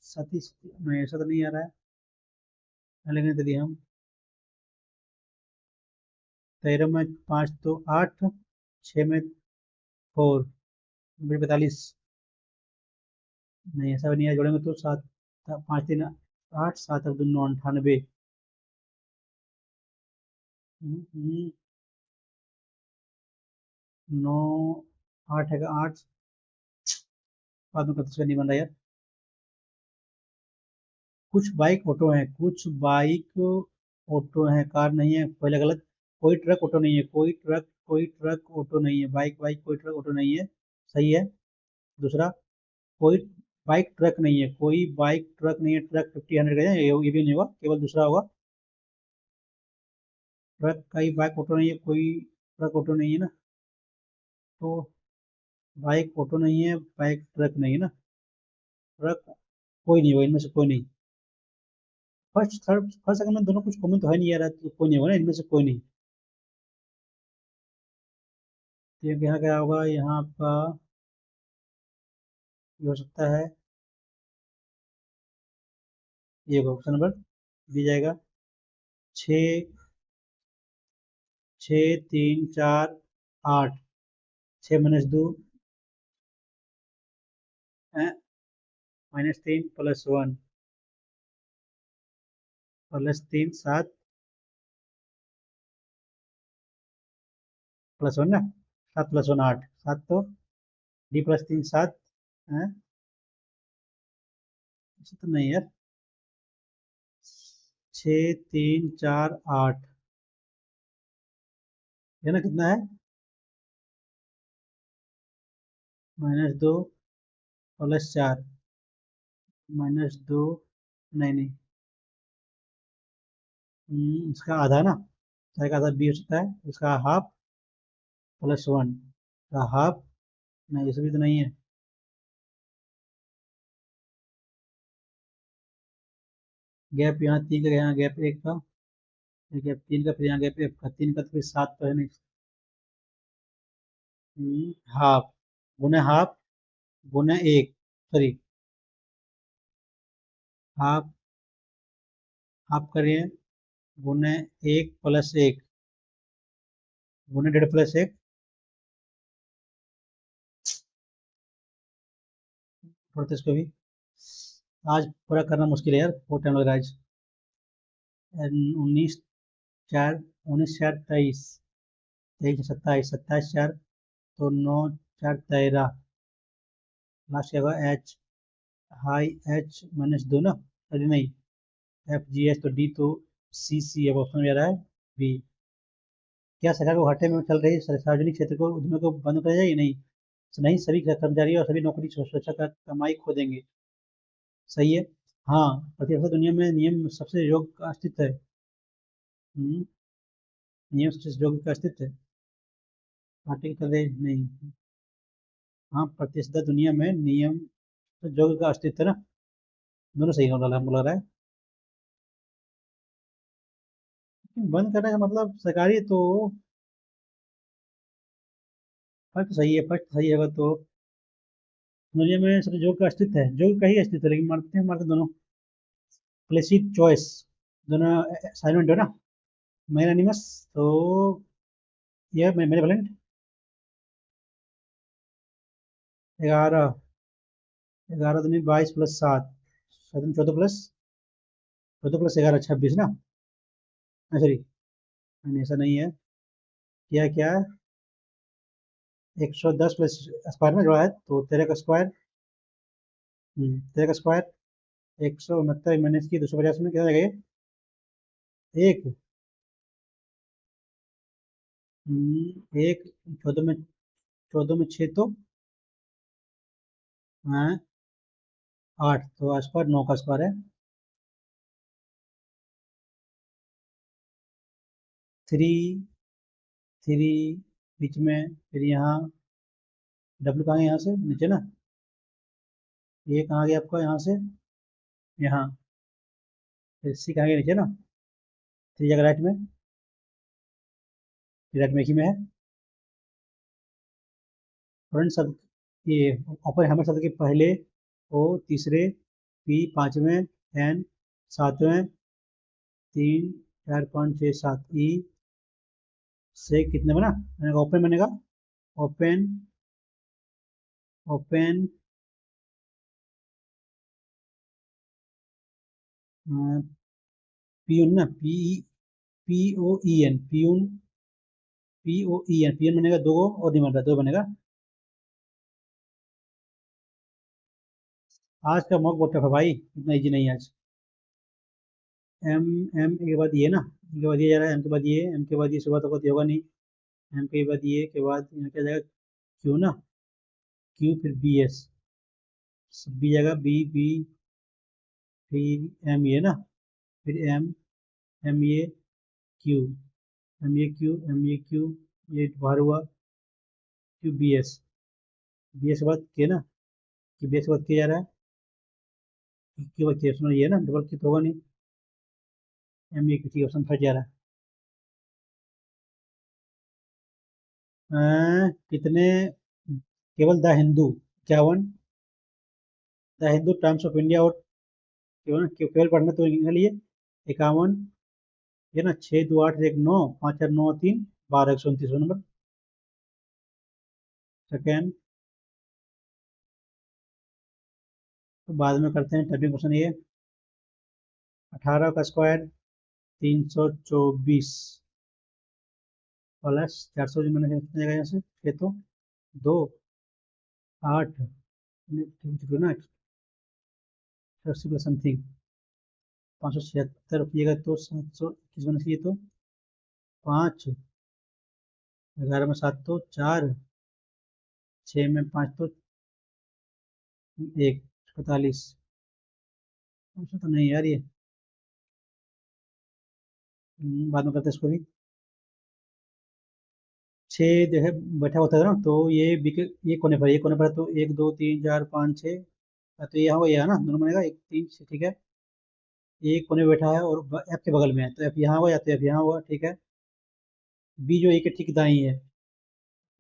37 नहीं, ऐसा तो नहीं आ रहा है। लेकिन तो दिया हम, 13 में 5 तो 8, 6 में 4, 45, नहीं ऐसा भी नहीं है, जोड़ेंगे तो 7 5 3 8, 7 और 2 9 98, 9 8 है, 8 बाद में कत नहीं बन रहा यार। कुछ बाइक ऑटो हैं, कुछ बाइक ऑटो हैं, कार नहीं है, पहले गलत। कोई ट्रक ऑटो नहीं है, कोई ट्रक ऑटो नहीं है, बाइक बाइक कोई ट्रक ऑटो नहीं है, सही है। दूसरा, कोई बाइक ट्रक नहीं है, कोई बाइक ट्रक नहीं है, ट्रक 50 100 का है, ये भी नहीं होगा, केवल दूसरा होगा। ट्रक का ही बाइक ऑटो नहीं है, कोई ट्रक ऑटो नहीं है ना, तो बाइक ऑटो नहीं है, बाइक ट्रक नहीं है ना, ट्रक कोई नहीं होगा, इनमें से कोई नहीं। फर्स्ट सेकंड में दोनों कुछ कॉमन तो है नहीं यार, तो कोई नहीं होगा ना इनमें से, कोई नहीं। तो यहाँ क्या होगा, यहाँ आपका ये हो सकता है, ये ऑप्शन नंबर दी जाएगा। 6 6 3 4 8, 6 - 2, -3 प्लस 1 प्लस 3 7 प्लस 1 ना, 7 + 1 8, 7 तो D+3 7 है, ऐसे तो नहीं यार, 6 3 4 8 है ना, कितना है, -2 +4 -2, नहीं नहीं, इसका आधा ना, चाहे का आधा बी हो सकता है, इसका हाफ +1 का हाफ, नहीं ये सभी तो नहीं है, गैप यहाँ 3 का, यहाँ गैप 1 का, फिर गैप 3 का, फिर यहाँ गैप 1 का, 3 का तो फिर 7 तो है नहीं, हाफ गुने हाफ गुने 1, सॉरी, हाफ, हाफ करिए, गुने 1 + 1 गुने 1.5 + 1, पढ़ते इसको भी, आज पूरा करना मुश्किल है यार, बहुत टाइम लग रहा है आज, 19 4, 19 4 23, 23 27, 27 4 तो 9 4 13, लास्ट क्या होगा, एच, हाई एच -2 ना, अरे नहीं, एफ जी एच तो डी तो सी सी अब ऑप्शन में आ रहा है बी। क्या सरकार को घाटे में चल रही सार्वजनिक क्षेत्र को उद्यमों को बंद कर जाएगी, नहीं, नहीं, सभी कर्मचारी और सभी नौकरी सुरक्षा का कमाई खो देंगे, सही है, हाँ, प्रतिस्पर्धा दुनिया में नियम सबसे योग का अस्तित्व है, हम्म, नियम सबसे योग का अस्तित्व है, घाटे की तरह नहीं, हाँ, प्रतिस्पर्धा दुनिया में नियम योग का अस्तित्व है ना, दोनों सही होने वाला है, हमको लग रहा है, लेकिन बंद करने का मतलब सरकारी तो, फर्क सही है, फर्क सही है तो, दुनिया में सबसे योग का अस्तित्व है, योग का ही अस्तित्व है, लेकिन मारते दोनों, प्लेसिड चॉइस, दोनों साइलेंट हो ना, मैग्नानिमस, तो ये मेरे वैलेंट 11, 11 दूनी 22 + 7, 14 + 11 26 ना, सॉरी, नहीं ऐसा नहीं है, क्या क्या है, 110 प्लस स्क्वायर में जोड़ा है तो 13 का स्क्वायर, 13 का स्क्वायर, 169 माइनस की 250 में क्या आ गया, एक, एक, 14 में 6 तो, हाँ, 8 तो स्क्वायर 9 का स्क्वायर है, 3 3 बीच में, फिर यहाँ डब्ल्यू कहाँ है, यहाँ से नीचे ना, ये कहाँ गया आपका, यहाँ से यहाँ, फिर सी कहाँ गया नीचे ना, 3 जगह राइट में, राइट में एक ही में है, फ्रंट शब्द, ये अपर हैमर शब्द के पहले ओ तीसरे, पी पांचवें, एन सातवें, 3 4 5 6 7, ई से कितने बना, मैंने कहा ओपन बनेगा, ओपन, ओपन, पियून ना, P O E N, peon, P O E N, peon बनेगा, दो और नहीं बन रहा, दो बनेगा, आज का मॉक बहुत टफ है भाई, इतना इजी नहीं है आज, एम, एम के बाद ये ना, एम के बाद ये जा रहा है, एम के बाद ये, एम के बाद ये, सुबह तक होगा नहीं, एम के बाद ये के बाद यहाँ क्या जाएगा, क्यू ना, क्यू फिर बी एस, बी जाएगा, बी बी, फिर एम ये ना, फिर एम, एम ये क्यू, एम ये क्यू, एम ये क्यू, ये बाहर हुआ, Q B S, B S के बाद के ना, कि बी एस के बाद के जा रहा है, के बाद के, उसमें ये ना डबल क्यू तो होगा नहीं, एम ये क्यू, ठीक ऑप्शन फर्स्ट जा रहा है, कितने, केवल the Hindu 51, the Hindu times of India और केवल केवल पढ़ना तो इनके लिए 51, ये ना 6 2 8 1 9 5 4 9 3 12 129 नंबर, सेकेंड, तो बाद में करते हैं टाइपिंग क्वेश्चन, ये 18 का स्क्वायर 324, प्लस 400 जो मैंने कितना जाएगा यहाँ से 6 तो 2 8 ना 80 प्लस समथिंग 576 रुपये का तो 721 बनना चाहिए तो 5 11 में 7 तो 4 6 में 5 तो 1 45 ऐसा तो नहीं यार ये बाद में करते हैं इसको भी 6 जो है बैठा होता है ना तो ये कोने पर है तो 1 2 3 4 5 6 तो ये होगा ये है ना दोनों बनेगा 1 3 6 ठीक है एक कोने में बैठा है और एफ के बगल में है तो एफ यहाँ होगा या तो एफ यहाँ होगा ठीक है बी जो ए के ठीक दाई है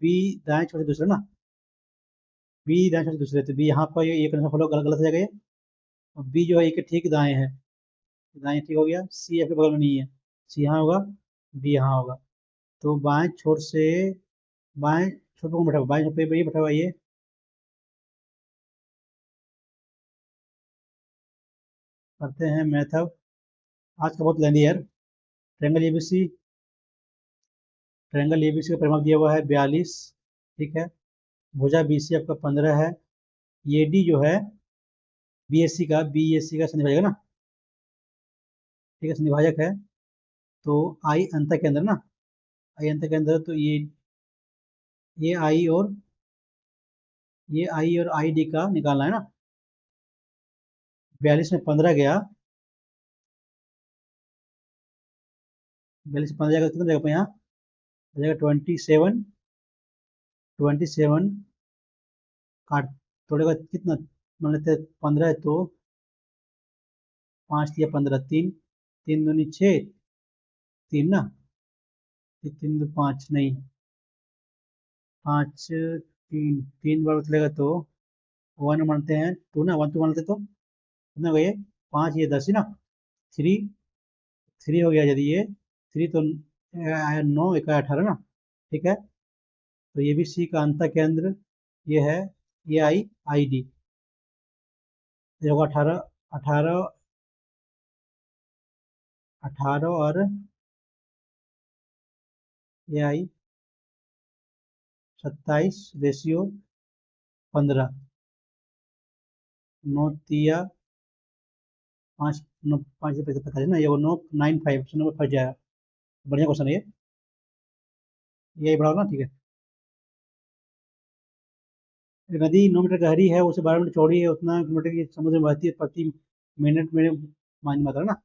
बी दाएं छोटे दूसरे ना बी दाएं छोटे दूसरे तो बी यहाँ पर ये कौन सा फॉलो गलत गलत हो जाएगा ये और बी जो है ए के ठीक दाएं है दाएं ठीक हो गया सी एफ के बगल में नहीं है सी यहाँ होगा बी यहाँ होगा तो बाएं छोटे को बैठा हुआ बाएं छोटे पे ये बैठा हुआ ये करते हैं मैथव आज का बहुत लेंदी यार ट्रायंगल एबीसी का परिमाप दिया हुआ है 42 ठीक है भुजा बीसी आपका 15 है ये डी जो है बीएससी का संधिभाजक है ना ठीक है संधिभाजक है तो आई अंत के अंदर ना आई अंत के अंदर तो ये आई और आई डी का निकालना है ना 42 में 15 गया 42 में 15 जाएगा कितना जाएगा यहाँ हो जाएगा 27 काट थोड़ेगा कितना मान लेते हैं 15 है तो 5 दिया 15 3 3 दूनी 6 3 ना 3 दो 5 नहीं 5 3 3 बार चलेगा तो 1 मानते हैं 2 ना 1 2 मानते तो कितना हो गया ये 5 ये 10 ही ना 3 3 हो गया यदि ये 3 तो 9 1 18 ना ठीक है तो ये भी सी का अंत केंद्र ये है ये आई डी ये होगा 18 18 18 और ये आई 27 रेशियो 15 9 तिया 5 9 5 से 45 ना ये वो 9 9 5 ऑप्शन नंबर फंस जाएगा बढ़िया क्वेश्चन है ये यही बड़ा होगा ना ठीक है नदी 9 मीटर गहरी है उसे 12 मीटर चौड़ी है उतना किलोमीटर की समुद्र में बहती है प्रति मिनट में मान मात्रा ना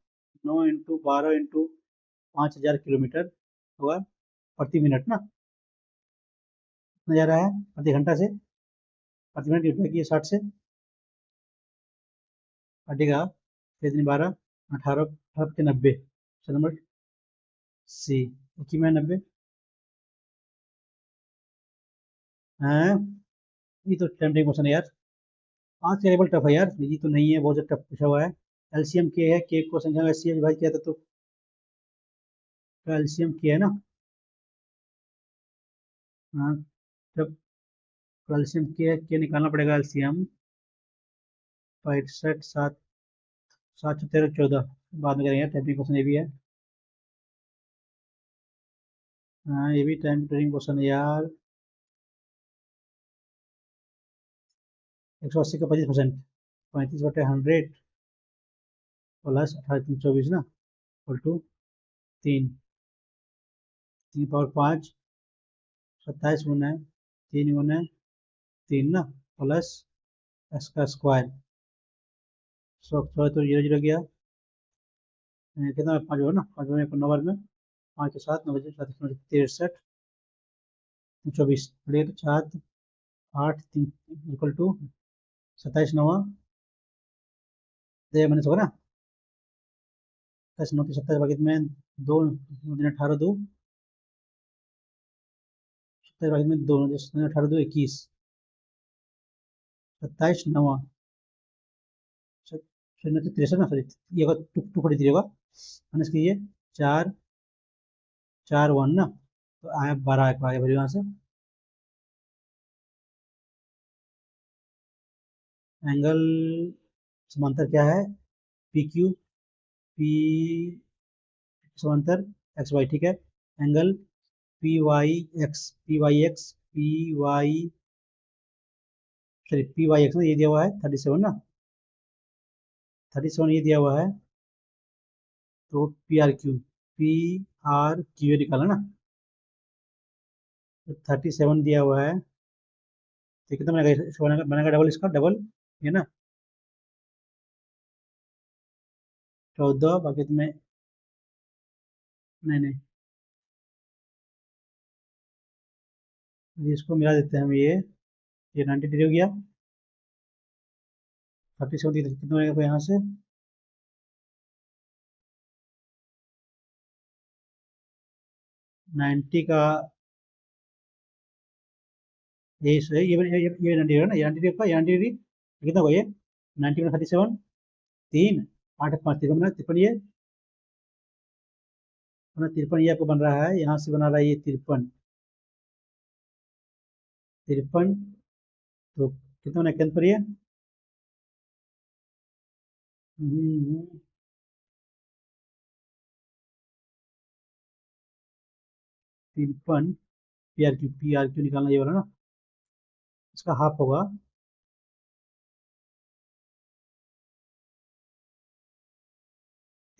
9 × 12 × 5,000 किलोमीटर होगा प्रति मिनट ना कितना जा रहा है प्रति घंटा से प्रति मिनट की की 60 से कटेगा 6 × 12 18 18 के 90 नंबर सी इक्की में 90 है ये तो टेम्पटिंग क्वेश्चन है यार आज का लेवल टफ है यार ये तो नहीं है बहुत टफ पूछा हुआ है एलसीएम के है के को संख्या में सी भाई किया था तो एलसीएम के है ना हाँ जब एलसीएम के निकालना पड़ेगा एलसीएम 65 7 7 13 14 बाद में करेंगे टेम्पटिंग क्वेश्चन ये भी है हाँ ये भी टेम्पटिंग क्वेश्चन है यार 180 का 25% 35/100 प्लस 18 3 24 ना इक्वल टू 3 3 पावर 5 27 गुना 3 ना प्लस एक्स का स्क्वायर 100 तो 0 0 गया कितना 5 होगा ना 5 में 9 बार में 5 के 7 9 बजे 7 63 24 बढ़िया तो 7 8 3 इक्वल टू 27 9 मैंने होगा ना 27 9 27 बाकी में 2 दिन 18 2 27 बाकी में 2 18 2 21 27 9 शून्य तो 63 ना सॉरी ये होगा टू फोर्टी थ्री होगा मैंने इसके लिए 4 4 1 ना तो आया 12 आगे भरी वहां से एंगल समांतर क्या है पी क्यू पी समांतर एक्स वाई ठीक है एंगल पी वाई एक्स ना ये दिया हुआ है 37 ना, 37 ये दिया हुआ है, तो पी आर क्यू ये निकाला ना, तो 37 दिया हुआ है, तो कितना बनेगा, बनेगा डबल, इसका डबल ये ना 14, बाकी तुम्हें नहीं नहीं, इसको मिला देते हैं हम, ये 93 हो गया, 37 कितना बनेगा यहाँ से, 90 का ये 90 है ना, ये 90 का, ये 90 कितना होगा, ये 90 में 37, 3 8 5 तिरपन, 53 ये अपना 53 ये आपको बन रहा है, यहाँ से बना रहा है ये 53, 53, तो कितना बना कैंसिल पर ये 53, पी आर क्यू निकालना ये वाला ना, इसका हाफ होगा,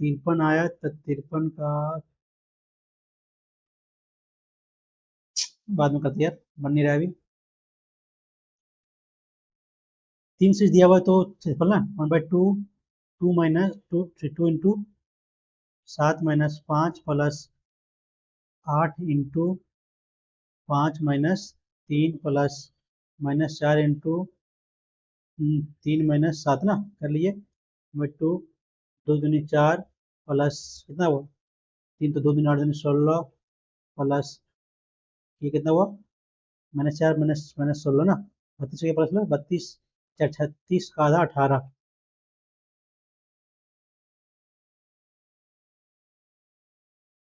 53 आया, तो 53 का बाद में करते यार, बन नहीं रहा है अभी, 3 से दिया हुआ है तो सिंपल ना, 1/2, 2 minus 2 into 7 minus 5 plus 8 into 5 minus 3 plus minus 4 into 3 minus 7 ना, कर लिए 2, 2 दूनी 4 प्लस कितना हुआ, 3 तो 2 दूनी 8 दूनी 16 प्लस ये कितना हुआ, -4 माइनस माइनस 16 ना, 32 के प्लस में 32, 36 का आधा 18,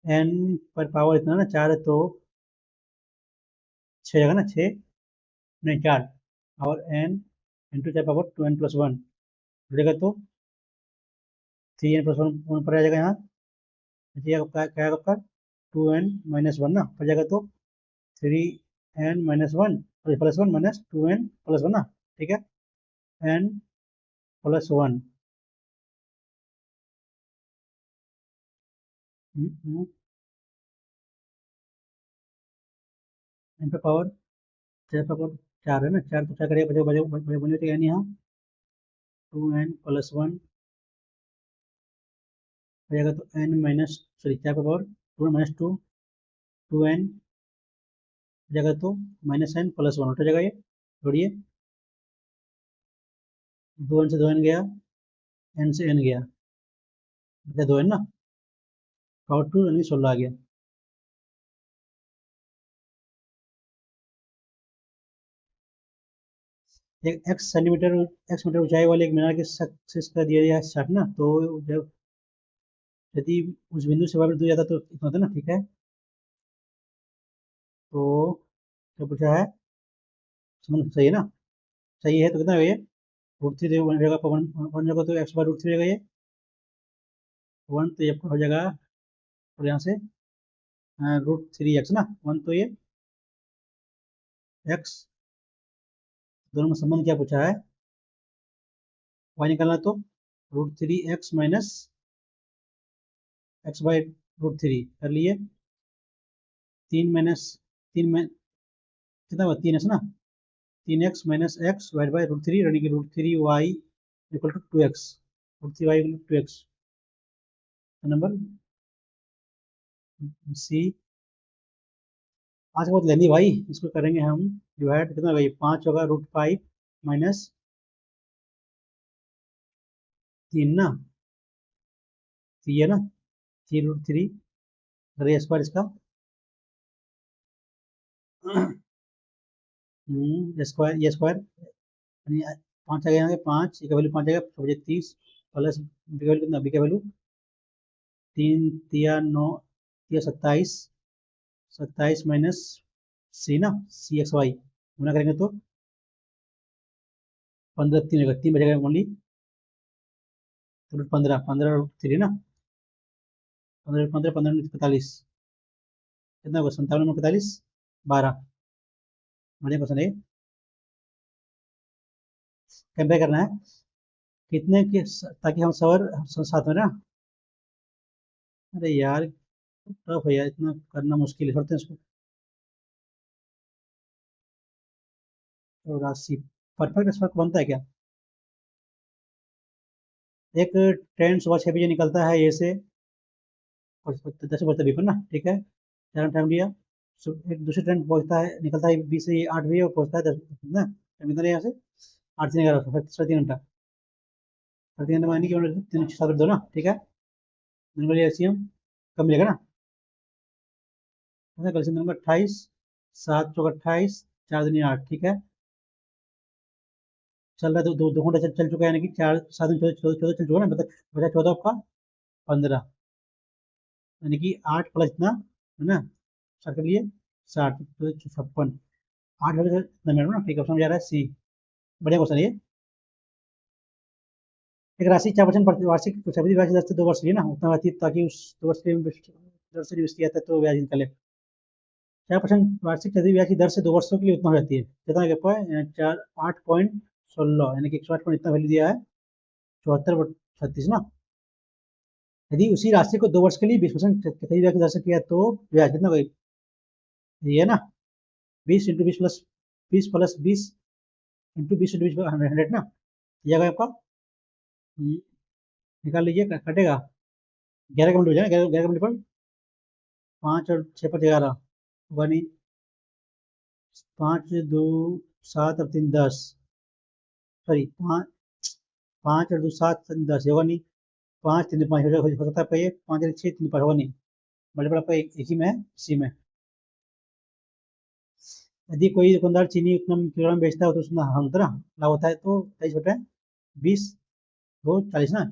एन पर पावर इतना ना 4 है, तो 6 जगह ना, 6 नहीं 4, और एन इंटू 4 पावर 2n+1 जुड़ेगा, तो 3n+1 पर आ जाएगा यहाँ, बचेगा क्या है आपका 2n-1 ना, पर जाएगा तो 3n-1 +1 माइनस 2n+1 ना, ठीक है, n+1 एन पे पावर 4 है ना, 4 तो 4 करेगा, बचे बचे यानी यहाँ 2n+1 हो जाएगा, तो n माइनस सॉरी 4 पे पावर 2 - 2, 2n हो जाएगा, तो -n+1 उठ जाएगा, ये जोड़िए, 2n से 2n गया, n से n गया, बचा 2n ना, पावर 2 यानी 16 आ गया, एक एक्स मीटर ऊंचाई वाले एक मीनार के सक्सेस का दिया गया शर्त ना, तो जब यदि उस बिंदु से वापस दूर जाता तो इतना होता ना, ठीक है, तो क्या पूछा है, समझ सही है ना, सही है, तो कितना है ये, √3 वन जगह पर, वन जगह तो x/√3 रहेगा, ये 1 तो ये हो जाएगा, और यहाँ से √3x ना, 1 तो ये x, दोनों में संबंध क्या पूछा है, y निकालना, तो √3x माइनस x/√3 कर लिए, 3 माइनस 3 में कितना हुआ, 3x ना, 3x माइनस x /√3 यानी कि √3y equal to 2x, √3y equal to 2x, number C. आज बहुत लेंदी भाई, इसको करेंगे हम डिवाइड, कितना होगा, ये 5 होगा, √5 माइनस 3 ना, 3 है ना, 3√3 अरे स्क्वायर इसका स्क्वायर, ये स्क्वायर यानी 5 आ गया, यहाँ पे 5 का वैल्यू 5 आएगा, 30 प्लस बी का वैल्यू कितना, बी का वैल्यू 3 तिया 9 तिया 27, 27 माइनस सी ना, CXY गुना करेंगे तो 15 3 होगा, 3 बचेगा ओनली, तो 15 15 3 ना, 15 15 15 45, कितना होगा 57 45 12। बढ़िया क्वेश्चन है। कंपेयर करना है कितने के ताकि हम सवर साथ में ना। अरे यार टफ है यार, इतना करना मुश्किल है, छोड़ते हैं इसको। 84 परफेक्ट स्क्वायर बनता है क्या? एक ट्रेन सुबह 6 बजे निकलता है ए से, और 10 बजे बी पर ना, ठीक है, टाइम लिया। एक दूसरी ट्रेन पहुंचता है, निकलता है बी से 8 बजे और पहुंचता है 10 ना, टाइम कितना है यहाँ से? 8 3 11 3.5 घंटा। 3.5 घंटे मायने कि 3 7 दो ना, ठीक है। नंबर एलसीएम कब मिलेगा ना? कैल्शियम नंबर 28, 7 चौक 28, 4 दूनी 8, ठीक है। चल रहा है तो दो घंटा चल चुका है, यानी कि 4 7 चौदह 14 चल चुका है ना, मतलब बचा 14 का 15, यानी कि 8 प्लस इतना है ना, 60 के लिए 60 तो 56, 8 बजे इतना मिनट ना, ठीक है, समझ आ रहा है सी। बढ़िया क्वेश्चन है ये। एक राशि 4% वार्षिक चक्रवृद्धि ब्याज दर से 2 वर्ष लिए ना, उतना व्यतीत ताकि उस 2 वर्ष के दर से निवेश किया था तो ब्याज निकले। 4% वार्षिक चक्रवृद्धि ब्याज की दर से 2 वर्षों के लिए उतना हो जाती है, कितना क्या है? 8.16, यानी कि 108 पॉइंट इतना वैल्यू दिया है, 74/36 ना। यदि उसी राशि को 2 वर्ष के लिए 20% चक्रवृद्धि ब्याज की दर से किया तो ब्याज कितना होगा? ये है ना, 20 × 20 + 20 + 20 इंटू 20 × 20 100 ना, ये आएगा आपका। निकाल लीजिए, कटेगा 11 का मल्टीपल है ना, 11 का मल्टीपल 5 और 6 × 11 वन, 5 2 7 और 3 10, सॉरी 5 5 और 2 7 10 होगा नहीं, 5 3 5 हो सकता है आपका, ये 5 1 6 3 5 होगा नहीं, मल्टीपल आपका एक ही में है, सी में। यदि कोई दुकानदार चीनी उतना किलोग्राम बेचता है तो उसमें हम उतना लाभ होता है, तो 23/20 2 40 ना,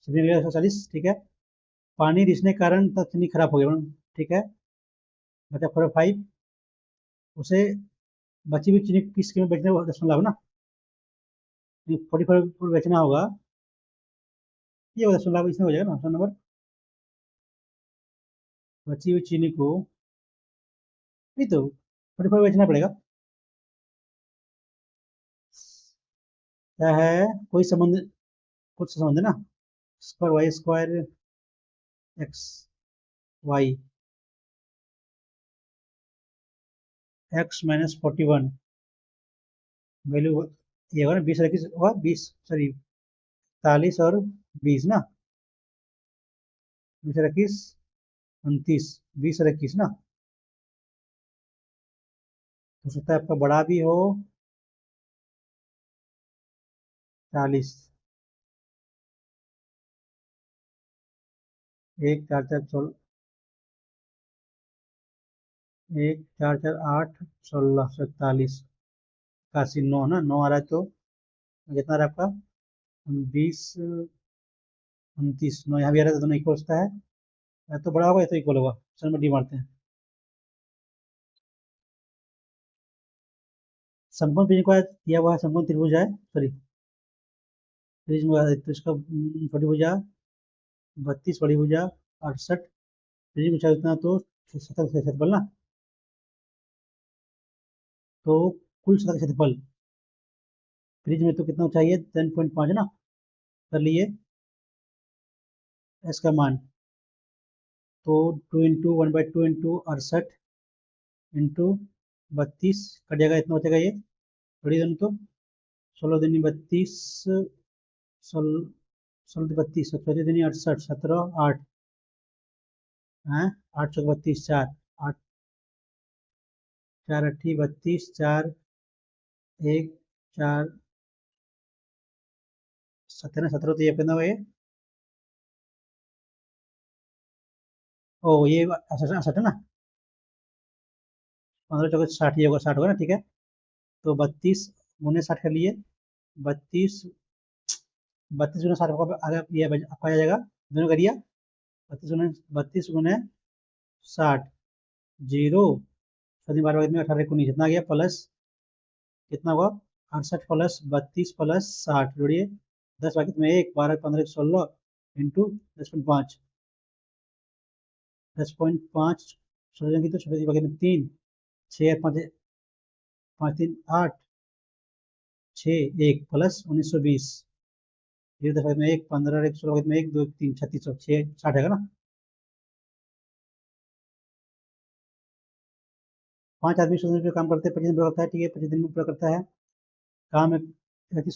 सभी मिलेगा 140, ठीक है। पानी रिसने के कारण तक चीनी खराब हो गया, ठीक है, बचा 4 5, उसे बची हुई चीनी किस कीमत बेचने का 10 लाभ ना, 44 बेचना होगा, ये 10 लाभ इसमें हो जाएगा ना, ऑप्शन नंबर। बची हुई चीनी को भी तो 44 बेचना पड़ेगा। क्या है, कोई संबंध, कुछ संबंध है ना, square y square x y x minus 41 value, ये होगा ना 20 और 21 होगा, 20 सॉरी 41 और 20 ना, 20 और 21 29, 20 और 21 ना, हो सकता है आपका बड़ा भी हो 40, 1 4 4 16, 1 4 4 8 16 87 9 ना, 9 आ रहा है, तो कितना रहा आपका? 20 29 9 यहाँ भी आ रहा है, तो दोनों इक्वल होता है, या तो बड़ा होगा या तो इक्वल होगा, चल में डी मारते हैं। समकोण त्रिभुज का दिया हुआ है, समकोण त्रिभुज है, सॉरी त्रिभुज, तो इसका छोटी भुजा 32, बड़ी भुजा 68, त्रिभुज की ऊंचाई उतना तो 70 से क्षेत्रफल ना, तो कुल सतह का क्षेत्रफल त्रिभुज में तो कितना ऊंचाई है? 10.5 ना, कर लिए एस का मान, तो 2 × 1/2 × 68 इंटू 32 कट जाएगा, इतना बचेगा ये, थोड़ी दोनों तो 16 दूनी 32, 16 16 32 दूनी 68, 17 8 है, 8 चौक 32 4, 8 4 8 32 4 1 4 17 17, तो ये कितना हुआ ये? ओ ये 68 है ना, 15 चौक 60, ये होगा 60 होगा ना, ठीक है। तो 32 × 60 कर लिए, 32 32 × 60 आगे ये आपका आ जाएगा, दोनों करिए, 32 × 60 जीरो, 12 में 18 19 कितना आ गया, प्लस कितना हुआ? 68 प्लस 32 प्लस 60 जोड़िए, 10 बाकी में 1 12 15 16 इंटू 10.5, 10.5 16 की तो छोटी बकेट में 3, 6 5 5 3 8, 6 1 प्लस 1920, ये 10 बकेट में 1 15 1 16 बकेट में 1 2 3 36 और 6 60 है ना। 5 आदमी 16 दिन पे काम करते हैं, 25 दिन पूरा करता है, ठीक है, 25 दिन में पूरा करता है। काम एक व्यक्ति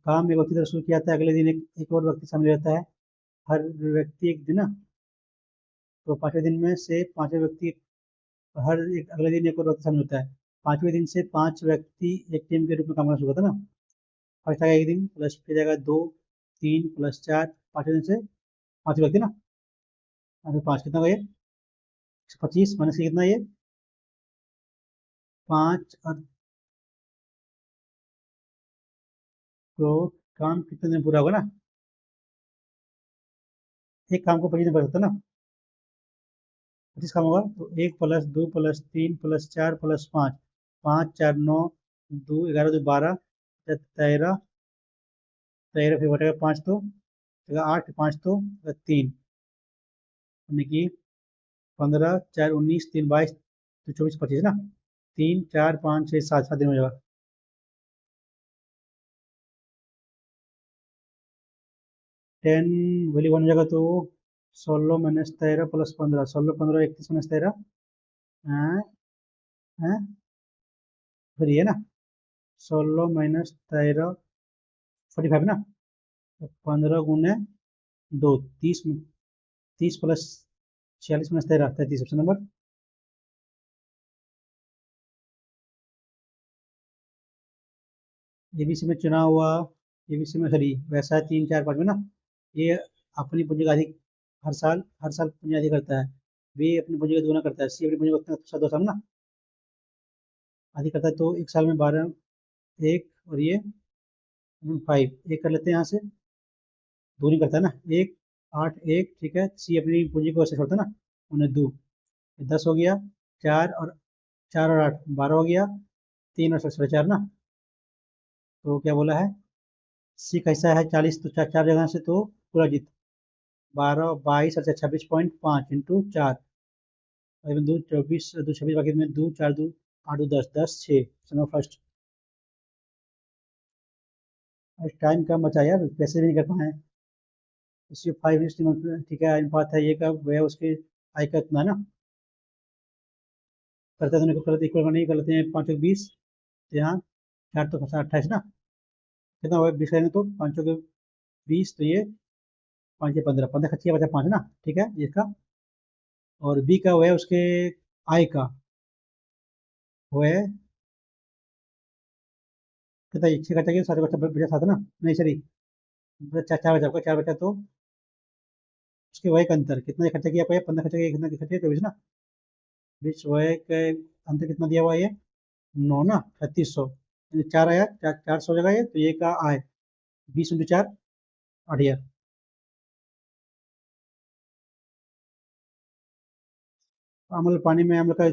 काम एक व्यक्ति द्वारा शुरू किया जाता है, अगले दिन एक और व्यक्ति शामिल रहता है। हर व्यक्ति एक दिन ना, तो 5वें दिन में से 5वें व्यक्ति, हर एक अगले दिन एक और व्यक्ति शामिल होता है। 5वें दिन से 5 व्यक्ति एक टीम के रूप में काम करना शुरू करता है ना। फर्स्ट आएगा एक दिन प्लस फिर जाएगा 2 3 प्लस 4, 5वें दिन से 5 व्यक्ति ना, अभी 5 कितना हुआ ये 25 माइनस कितना ये 5, और तो काम कितने दिन पूरा होगा ना, एक काम को 25 दिन कर सकता है ना, 25 काम होगा तो 1 प्लस 2 प्लस 3 प्लस 4 प्लस 5, 5 4 9 2 11 2 12 13, 13 फिर बटेगा 5 तो 8 5 तो 3, यानी कि 15 4 19 3 22 तो 24 25 ना, 3 4 5 6 7 7 दिन हो जाएगा। 10 वैल्यू 1 हो जाएगा तो 16 माइनस 13 प्लस 15, 16 15 31 माइनस 13 है, है फिर ये ना 16 माइनस 13 45 ना, तो 15 गुने 2 30, 30 plus 46 minus 13 33 option number. ABC में चुना हुआ, एबीसी में सॉरी वैसा है 3 4 5 में ना, ये अपनी पूंजी का अधिक हर साल पूंजी अधिक करता है। बी अपनी पूंजी का दोगुना करता है, सी अपनी पूंजी का उतना दो साल ना अधिक करता है, तो एक साल में 12 एक और ये 5 एक कर लेते हैं यहाँ से, दोगुनी करता है ना, 1 8 1 ठीक है, सी अपनी पूंजी को ऐसे छोड़ता है ना, उन्हें दो 10 हो गया, 4 और 8 12 हो गया, 3 और 6 4 ना, तो क्या बोला है सी कैसा है 40, तो चार जगह से तो पूरा जीत 12 22 अच्छा 26.5 इंटू 4, दो 24 दो 26 बाकी में 2 4 2 8 2 10 10 6 सुनो फर्स्ट। टाइम कम बचा यार, पैसे भी नहीं कर पाए, इससे 5 ठीक है अनुपात है ये का वह उसके आई का इतना ना, करते हैं तो करते इक्वल नहीं कर लेते हैं 5 20, तो यहाँ 4 तो 28 ना, कितना हुआ 20 करेंगे तो 5 के 20, तो ये 5 ये 15 15 खच्ची बचा 5 ना, ठीक है ये इसका, और बी का वो है उसके आई का वो है कितना 6 खर्चा किया 7 बचा बचा 7 ना, नहीं सॉरी चार चार बचा आपका 4 बचा, तो उसके वही का अंतर कितना खर्चा किया आपका 15 खर्चा किया, कितना खर्चा किया 24 ना, बीच वह का अंतर कितना दिया हुआ है ये 9 ना 3600, 4 आया 400 हो जाएगा ये, तो ये का आए 20 इंटू 4 8,000। अम्ल पानी में अम्ल का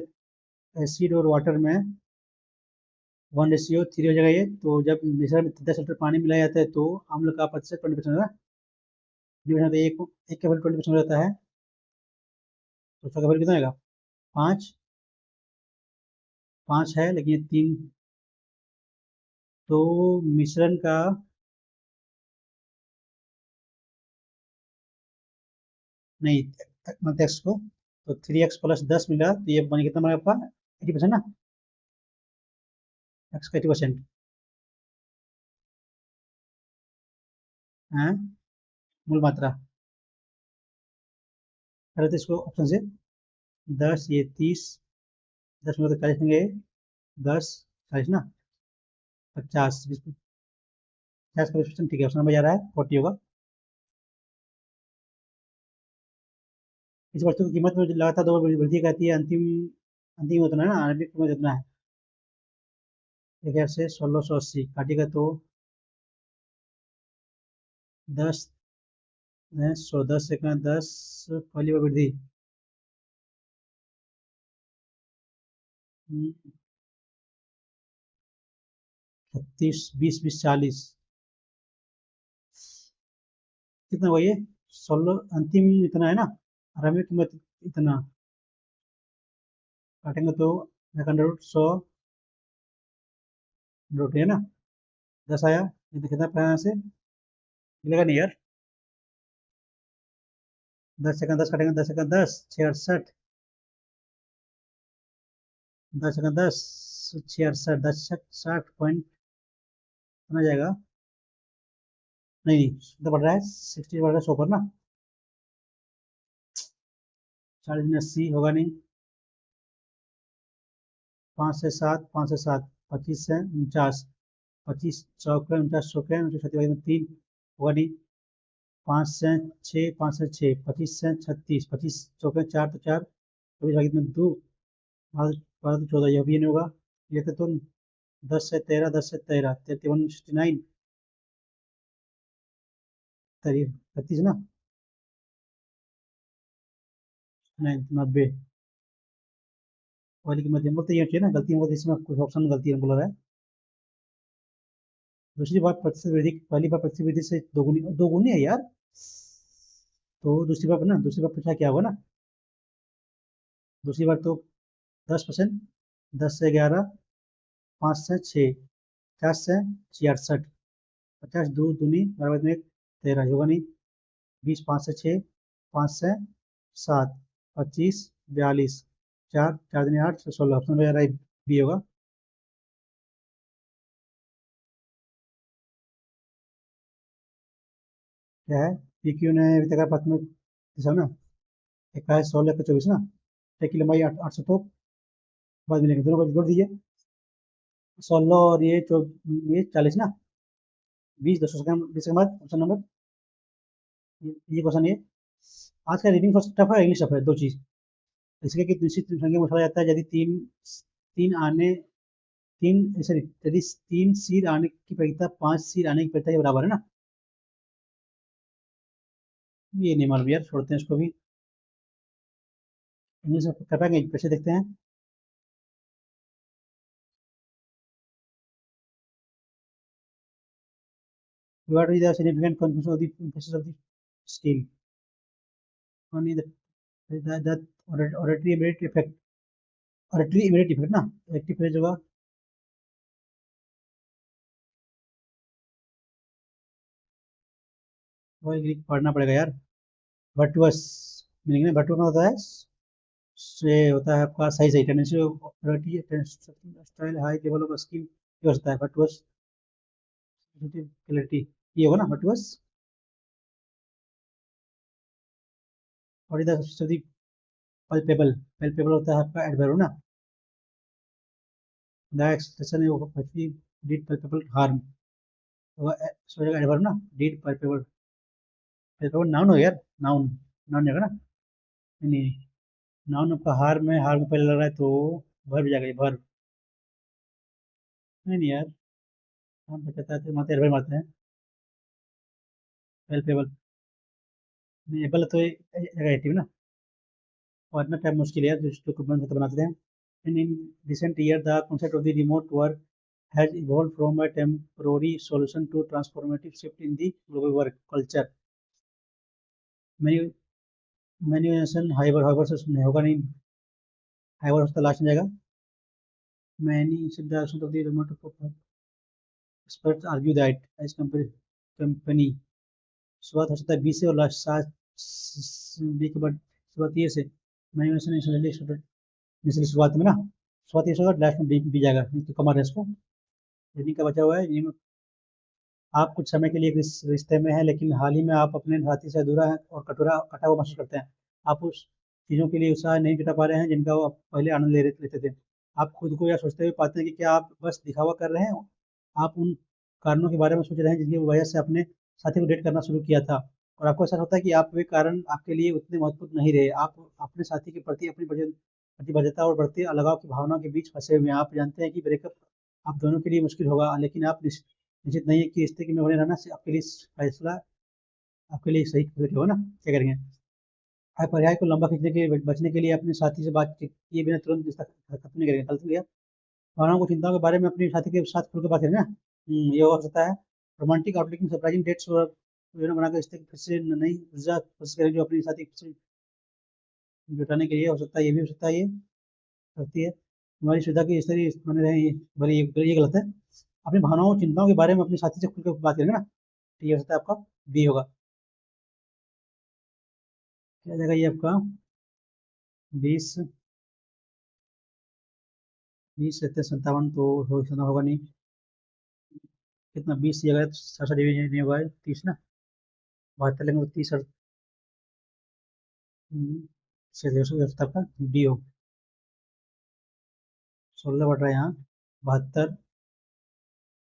एसिड और वाटर में 1:3 हो जाएगा ये, तो जब मिश्रण में 10 लीटर पानी मिलाया जाता है तो अम्ल का प्रतिशत 20% होगा, डिवाइड एक का वैल्यू 20% हो जाता है, तो उसका वैल्यू कितना आएगा 5, 5 है लेकिन ये 3, तो मिश्रण का नहीं मतलब एक्स को, तो 3x प्लस 10 मिला तो ये बन कितना बना आपका 80% ना, एक्स का 80% है मूल मात्रा, अरे तो इसको ऑप्शन से 10 ये 30, 10 में तो 40 में गए 10 40 ना 50 50 का 20% ठीक है, ऑप्शन नंबर जा रहा है 40 होगा। इस वस्तु की कीमत में लगातार दो बार वृद्धि कहती है, अंतिम अंतिम उतना है ना, आरंभिक कीमत इतना है, एक हजार से 1680 काटेगा तो 10 100 10 से 10 पहली बार वृद्धि 36 20 20 40 कितना हुआ ये 16 अंतिम इतना है ना, आरंभिक कीमत इतना, काटेंगे तो √100 रोटी है ना, 10 आया। ये तो कितना यहाँ से मिलेगा नहीं यार। 10 सेकंड 10 काटेंगे, 10 सेकंड 10 6 68, 10 सेकंड 10 6 68, 10 60 पॉइंट कितना जाएगा। नहीं नहीं, कितना बढ़ रहा है, 60 बढ़ रहा है 100 पर ना। 40 80 होगा नहीं। 5 से 7, 25 से 49, 25 चौके 49, 49 होगा नहीं। 5 से 6, 25 से 36, 25 चौके 4 तो 4, 24 में 2, 12 12 तो 14, ये भी नहीं होगा। ये तो 10 से 13, 10 से 13, 31 69, 33 ना, 90 वाली कीमत बोलते ये चाहिए ना, गलती होगी इसमें कुछ ऑप्शन में गलती बोला रहा है। दूसरी बात प्रतिशत वृद्धि, पहली बार प्रतिशत वृद्धि से दोगुनी है यार। तो दूसरी बार पूछा क्या होगा ना। दूसरी बार तो 10%, 10 से 11, 5 से 6, 50 से 66, 50 दो दूनी 12 में 13 होगा नहीं। 20 5 से 6, 5 से 7, 25 42, 4 4 दूनी 8, 16 ऑप्शन वगैरह बी होगा। क्या है, पी क्यू ने अभी तक प्राथमिक दिशा ना, एक का है 16 का 24 ना, एक की लंबाई 800 तो बाद मिलेंगे, दोनों को जोड़ दीजिए। 16 और ये 40 ना, 20 बाद ऑप्शन नंबर, ये क्वेश्चन ये। आज का रीडिंग फर्स्ट टफ है, इंग्लिश टफ है, दो चीज। इसलिए कि निश्चित संख्या में उठाया जाता है यदि तीन तीन आने तीन सॉरी यदि 3 सिर आने की प्रयोगिता 5 सिर आने की प्रयोगिता के बराबर है ना। ये नहीं मालूम यार, छोड़ते हैं इसको भी। इंग्लिश में कर पाएंगे, कैसे देखते हैं। What is the significant contribution of the emphasis of the steel? Only that auditory immediate effect, auditory immediate effect ना, एक्टिव फ्रेज होगा। वो इंग्लिश पढ़ना पड़ेगा यार। वर्टुअस मीनिंग है, वर्टुअस होता है से होता है आपका सही सही tendency, style high level of skill, ये होता है वर्टुअस क्लैरिटी, ये होगा ना वर्टुअस। और इधर सबसे पल्पेबल, पल्पेबल होता है आपका एडवर्ब ना, the expression of did palpable harm, so जाएगा एडवर्ब ना, डिड पल्पेबल। पल्पेबल नाउन हो यार, नाउन, नाउन जाएगा ना। नहीं, नाउन आपका हार में पहले लग रहा है तो वर्ब जाएगा, ये वर्ब। नहीं नहीं यार, हम तो कहता है माते एडवर्ब मारते हैं। पल्पेबल नहीं, एबल तो एडिटिव ना, और इतना टाइम मुश्किल है यार, जो बन से तो बनाते हैं। In recent year the concept of the remote work has evolved from a temporary solution to transformative shift in the global work culture. Many many nation however से नहीं होगा नहीं, however उसका लास्ट में जाएगा। Many suggestions of the remote experts argue that as company शुरुआत हो सकता है बी से और लास्ट सात बी के बाद शुरुआत ए से। many nation इनिशियली शुरुआत में ना, शुरुआत ए से होगा, लास्ट में बी जाएगा, नहीं तो कमर है इसको। यदि का बचा हुआ है, आप कुछ समय के लिए रिश्ते में हैं लेकिन हाल ही में आप अपने साथी से अधूरा है और कटा हुआ महसूस करते हैं। आप उस चीज़ों के लिए उत्साह नहीं जुटा पा रहे हैं जिनका वो आप पहले आनंद लेते थे। आप खुद को यह सोचते हुए पाते हैं कि क्या आप बस दिखावा कर रहे हैं। आप उन कारणों के बारे में सोच रहे हैं जिनकी वजह से अपने साथी को डेट करना शुरू किया था, और आपको ऐसा होता है कि आप वे कारण आपके लिए उतने महत्वपूर्ण नहीं रहे। आप अपने साथी के प्रति अपनी प्रतिबद्धता और बढ़ते अलगाव की भावना के बीच फंसे हुए हैं। आप जानते हैं कि ब्रेकअप आप दोनों के लिए मुश्किल होगा, लेकिन आप निश्चित नहीं है कि रिश्ते में बने रहना से आपके लिए फैसला आपके लिए सही होगा ना। क्या करेंगे, आप पर्याय को लंबा खींचने के बचने के लिए अपने साथी से बात किए बिना तुरंत रिश्ता खत्म नहीं करेंगे, गलत हो गया। भावनाओं को चिंताओं के बारे में अपने साथी के साथ खुल के बात करें ना। ये हो सकता है। रोमांटिक आउटलुकिंग सरप्राइजिंग डेट्स और योजना बनाकर रिश्ते फिर से नई ऊर्जा कोशिश करें जो अपने साथी से जुटाने के लिए हो सकता है, ये भी हो सकता है ये। करती है। तुम्हारी सुविधा की स्थिति बने रहे भले ये गलत है। अपनी भावनाओं चिंताओं के बारे में अपने साथी से खुल कर बात करेंगे ना, तो ये हो सकता है आपका बी होगा। क्या आ जाएगा ये आपका 20, 20 सत्तावन तो होगा नहीं। कितना 20 की जगह 67 नहीं होगा, 30 ना, 72 लेंगे तो 30 और 6 का डी हो। 16 बढ़ रहा है यहाँ, 72,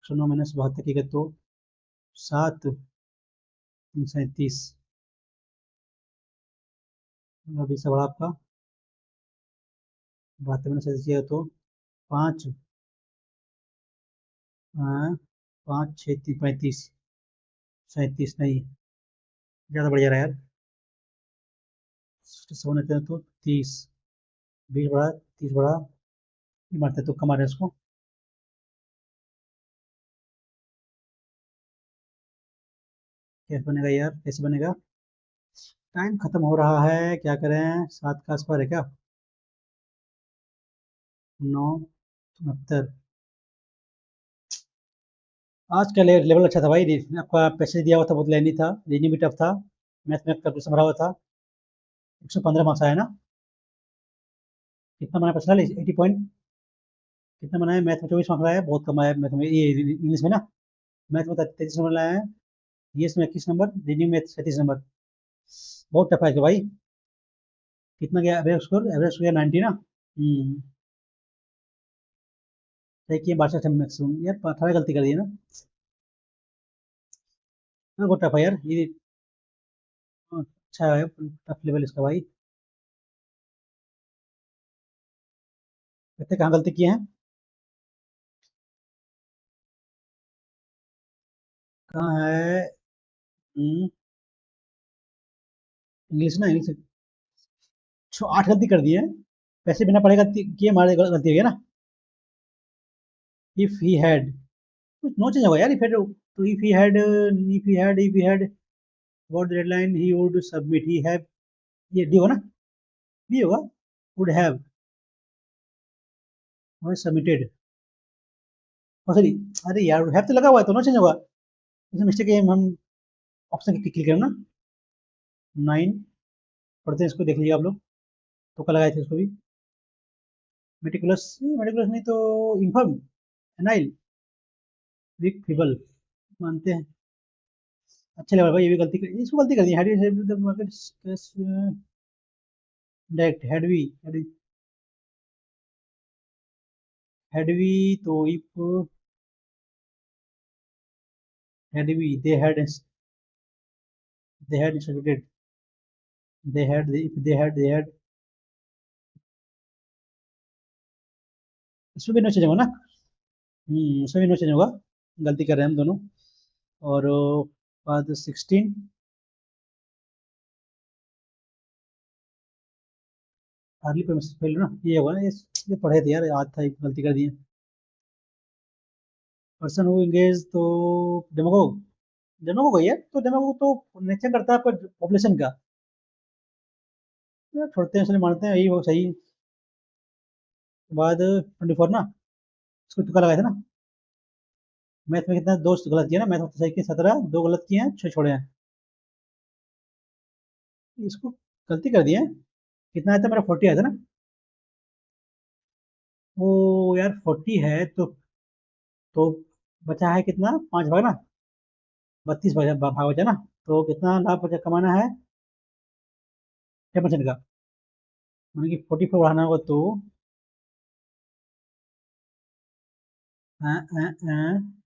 109 - 72 की तो 7, 37, अभी से बड़ा आपका 72 - 37 तो 5, 5, 6, 35, 37 नहीं, ज़्यादा बढ़ जा रहा है यार। 7 होते हैं तो 30, 20 बढ़ा, 30 बढ़ा, ये मारते हैं, तुक्का मारे इसको। कैसे बनेगा यार, कैसे बनेगा? टाइम खत्म हो रहा है, क्या करें? 7 का आसपास है क्या? 9, 69। आज का लेवल अच्छा था भाई, आपका पैसे दिया हुआ था, बहुत लेनी था, रीजनिंग भी टफ था, मैथ में कैलकुलेशन भरा हुआ था। 115 मार्क्स आया ना? कितना बना पर्सनल 80 पॉइंट? कितना बनाया मैथ में? 24 मार्क्स लाया, बहुत कम आया मैथ में, ये इंग्लिश में ना। मैथ में 33 नंबर लाया है, जीएस में 21 नंबर, रीजनिंग में 37 नंबर। बहुत टफ है कि भाई। कितना गया एवरेज स्कोर? एवरेज स्कोर 90 ना। हम्म। सही किया, 62 मैक्सिमम यार, 18 गलती कर दी है ना। हाँ, बहुत टफ है यार ये। अच्छा है, टफ लेवल इसका भाई। कहते कहाँ गलती किए हैं? कहाँ है? इंग्लिश ना, इंग्लिश। 8 गलती कर दी है। पैसे बिना पढ़े गलती किए, हमारे गलती हो गया ना। इफ ही हैड, कुछ नो चेंज होगा यार, इफ हैड तो if he had what deadline he would submit, he have, ये डी होगा ना, बी होगा, वुड हैव और सबमिटेड। और सॉरी, अरे यार हैव तो लगा हुआ है तो नो चेंज होगा। इसमें मिस्टेक है, हम ऑप्शन क्लिक करें ना। 9, पढ़ते हैं इसको, देख लीजिए आप लोग, तुक्का लगाए थे इसको भी। मेटिकुलस, मेटिकुलस नहीं तो इन्फर्म, एनाइल, वीक, फीबल, मानते हैं। अच्छा लगा भाई, ये भी गलती कर, इसको गलती कर दी, डायरेक्ट हैडवी, हैडवी तो if had we they had instituted, they had इसमें भी नो चेंज होगा ना। इसमें भी नो चेंज होगा, गलती कर रहे हैं हम दोनों। और बाद 16, अर्ली प्रेमिसेस फेल ना, ये होगा ना, ये पढ़े थे यार, आज था, गलती कर दिए। पर्सन हु एंगेज तो डेमागोग, डेमागोग है यार, तो डेमागोग तो नेचर करता है आपका पॉपुलेशन का। यार छोड़ते हैं, इसलिए मानते हैं यही वो सही। बाद 24 ना, इसको तुक्का लगाया था ना। मैथ में कितना दोस्त गलत किया ना, मैथ में तो सही किया 17, दो गलत किए हैं, 6 छोड़े हैं। इसको गलती कर दिया है। कितना आया था मेरा? 40 आया था ना। वो यार 40 है तो बचा है कितना? 5 भाग ना, 32 भाग बचा ना। तो कितना लाभ बचा कमाना है? 10% का, मतलब कि 44 बढ़ाना होगा तो अ, अ, अ,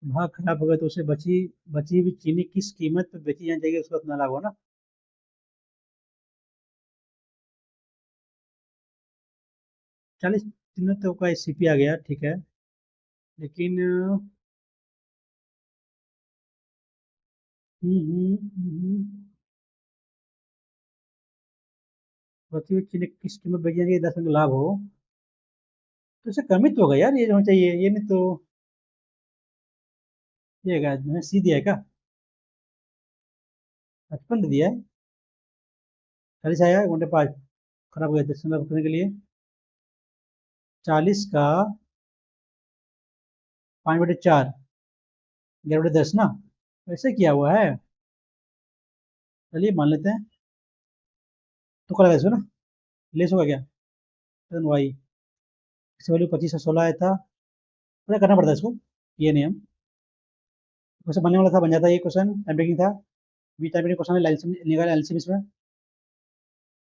भाग खराब हो गया तो उसे बची बची हुई चीनी किस कीमत पे बेची जानी चाहिए, उसका अपना लाभ हो ना। 40 दिनों तो का सीपी आ गया, ठीक है। लेकिन बची हुई चीनी किस कीमत बेची जानी चाहिए, 10 में लाभ हो, तो इसे कम ही तो होगा यार, ये जो होना चाहिए, ये नहीं तो। ये है, सी दिया है क्या? 55 दे दिया है, 40 आया 1/5, खराब हो गया 10 करने के लिए। 40 का 5/4, 11/10 ना, ऐसे किया हुआ है। चलिए मान लेते हैं, तो करेगा इसको ना, लेस होगा क्या, वाई, इसकी वैल्यू 25 और 16 आया था, पता करना पड़ता है इसको, ये नियम क्वेश्चन बनने वाला था, बन जाता है ये क्वेश्चन, टाइम टेकिंग था, बी टाइम टेकिंग क्वेश्चन है, निकाला एलसीएम इसमें,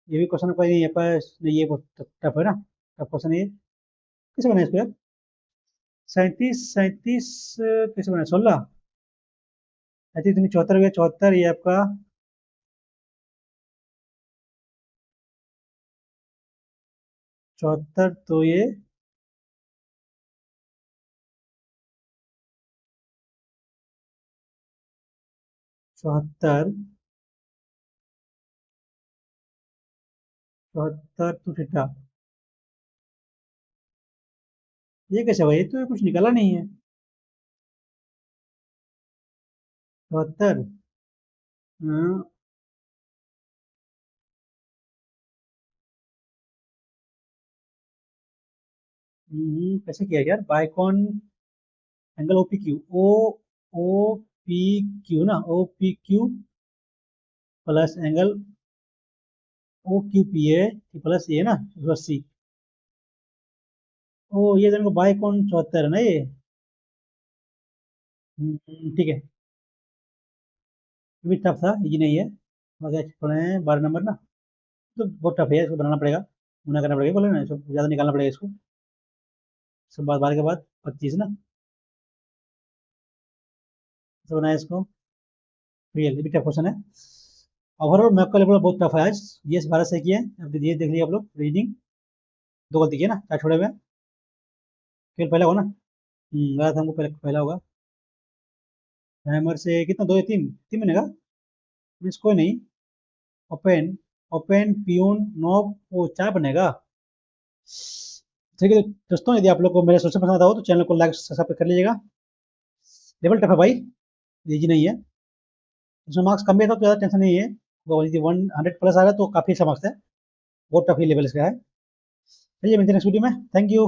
ये भी क्वेश्चन कोई नहीं है पर नहीं, ये बहुत टफ है ना, टफ क्वेश्चन है ये, कैसे बना इसको यार, 37 कैसे बना, 16, 37 74 हो गया, 74 ये आपका 74, तो ये 74, 74 टू थीटा, ये कैसे भाई, तो ये कुछ निकाला नहीं है, 74, हाँ, कैसे किया यार, बाइकॉन angle O P Q, O P Q ना, O P Q plus angle O Q P A plus ये ना 180, ओ ये दोनों बाइकॉन 74 है ना ये, ठीक है, ये भी टफ था, इजी नहीं है, मगर पढ़े हैं 12 नंबर ना, तो बहुत टफ है, इसको बनाना पड़ेगा, गुना करना पड़ेगा, बोले ना इसको ज़्यादा निकालना पड़ेगा इसको, सब बात 12 के बाद 25 ना, तो बनाया इसको, रियल ये भी टफ क्वेश्चन है, ओवरऑल मैथ का लेवल बहुत टफ है आज, ये 12 से किए, अब ये देख लिया आप लोग, रीडिंग 2 गलती किए ना, 4 छोड़े हुए, केवल पहला होगा ना, लगा था हमको पहले पहला होगा, हैमर से कितना, 2 या 3, 3 बनेगा, मीन्स कोई नहीं, ओपन, ओपन पियून नॉब, वो 4 बनेगा, ठीक है, तो दोस्तों यदि आप लोग को मेरे सोचना पसंद आता हो तो चैनल को लाइक सब्सक्राइब कर लीजिएगा, लेवल टफ है भाई, इजी नहीं है, इसमें मार्क्स कम भी था तो ज़्यादा टेंशन नहीं है, वो यदि 100 प्लस आ रहा है तो काफ़ी अच्छा मार्क्स है, बहुत टफ ही लेवल इसका है, चलिए मिलते हैं नेक्स्ट वीडियो में, थैंक यू।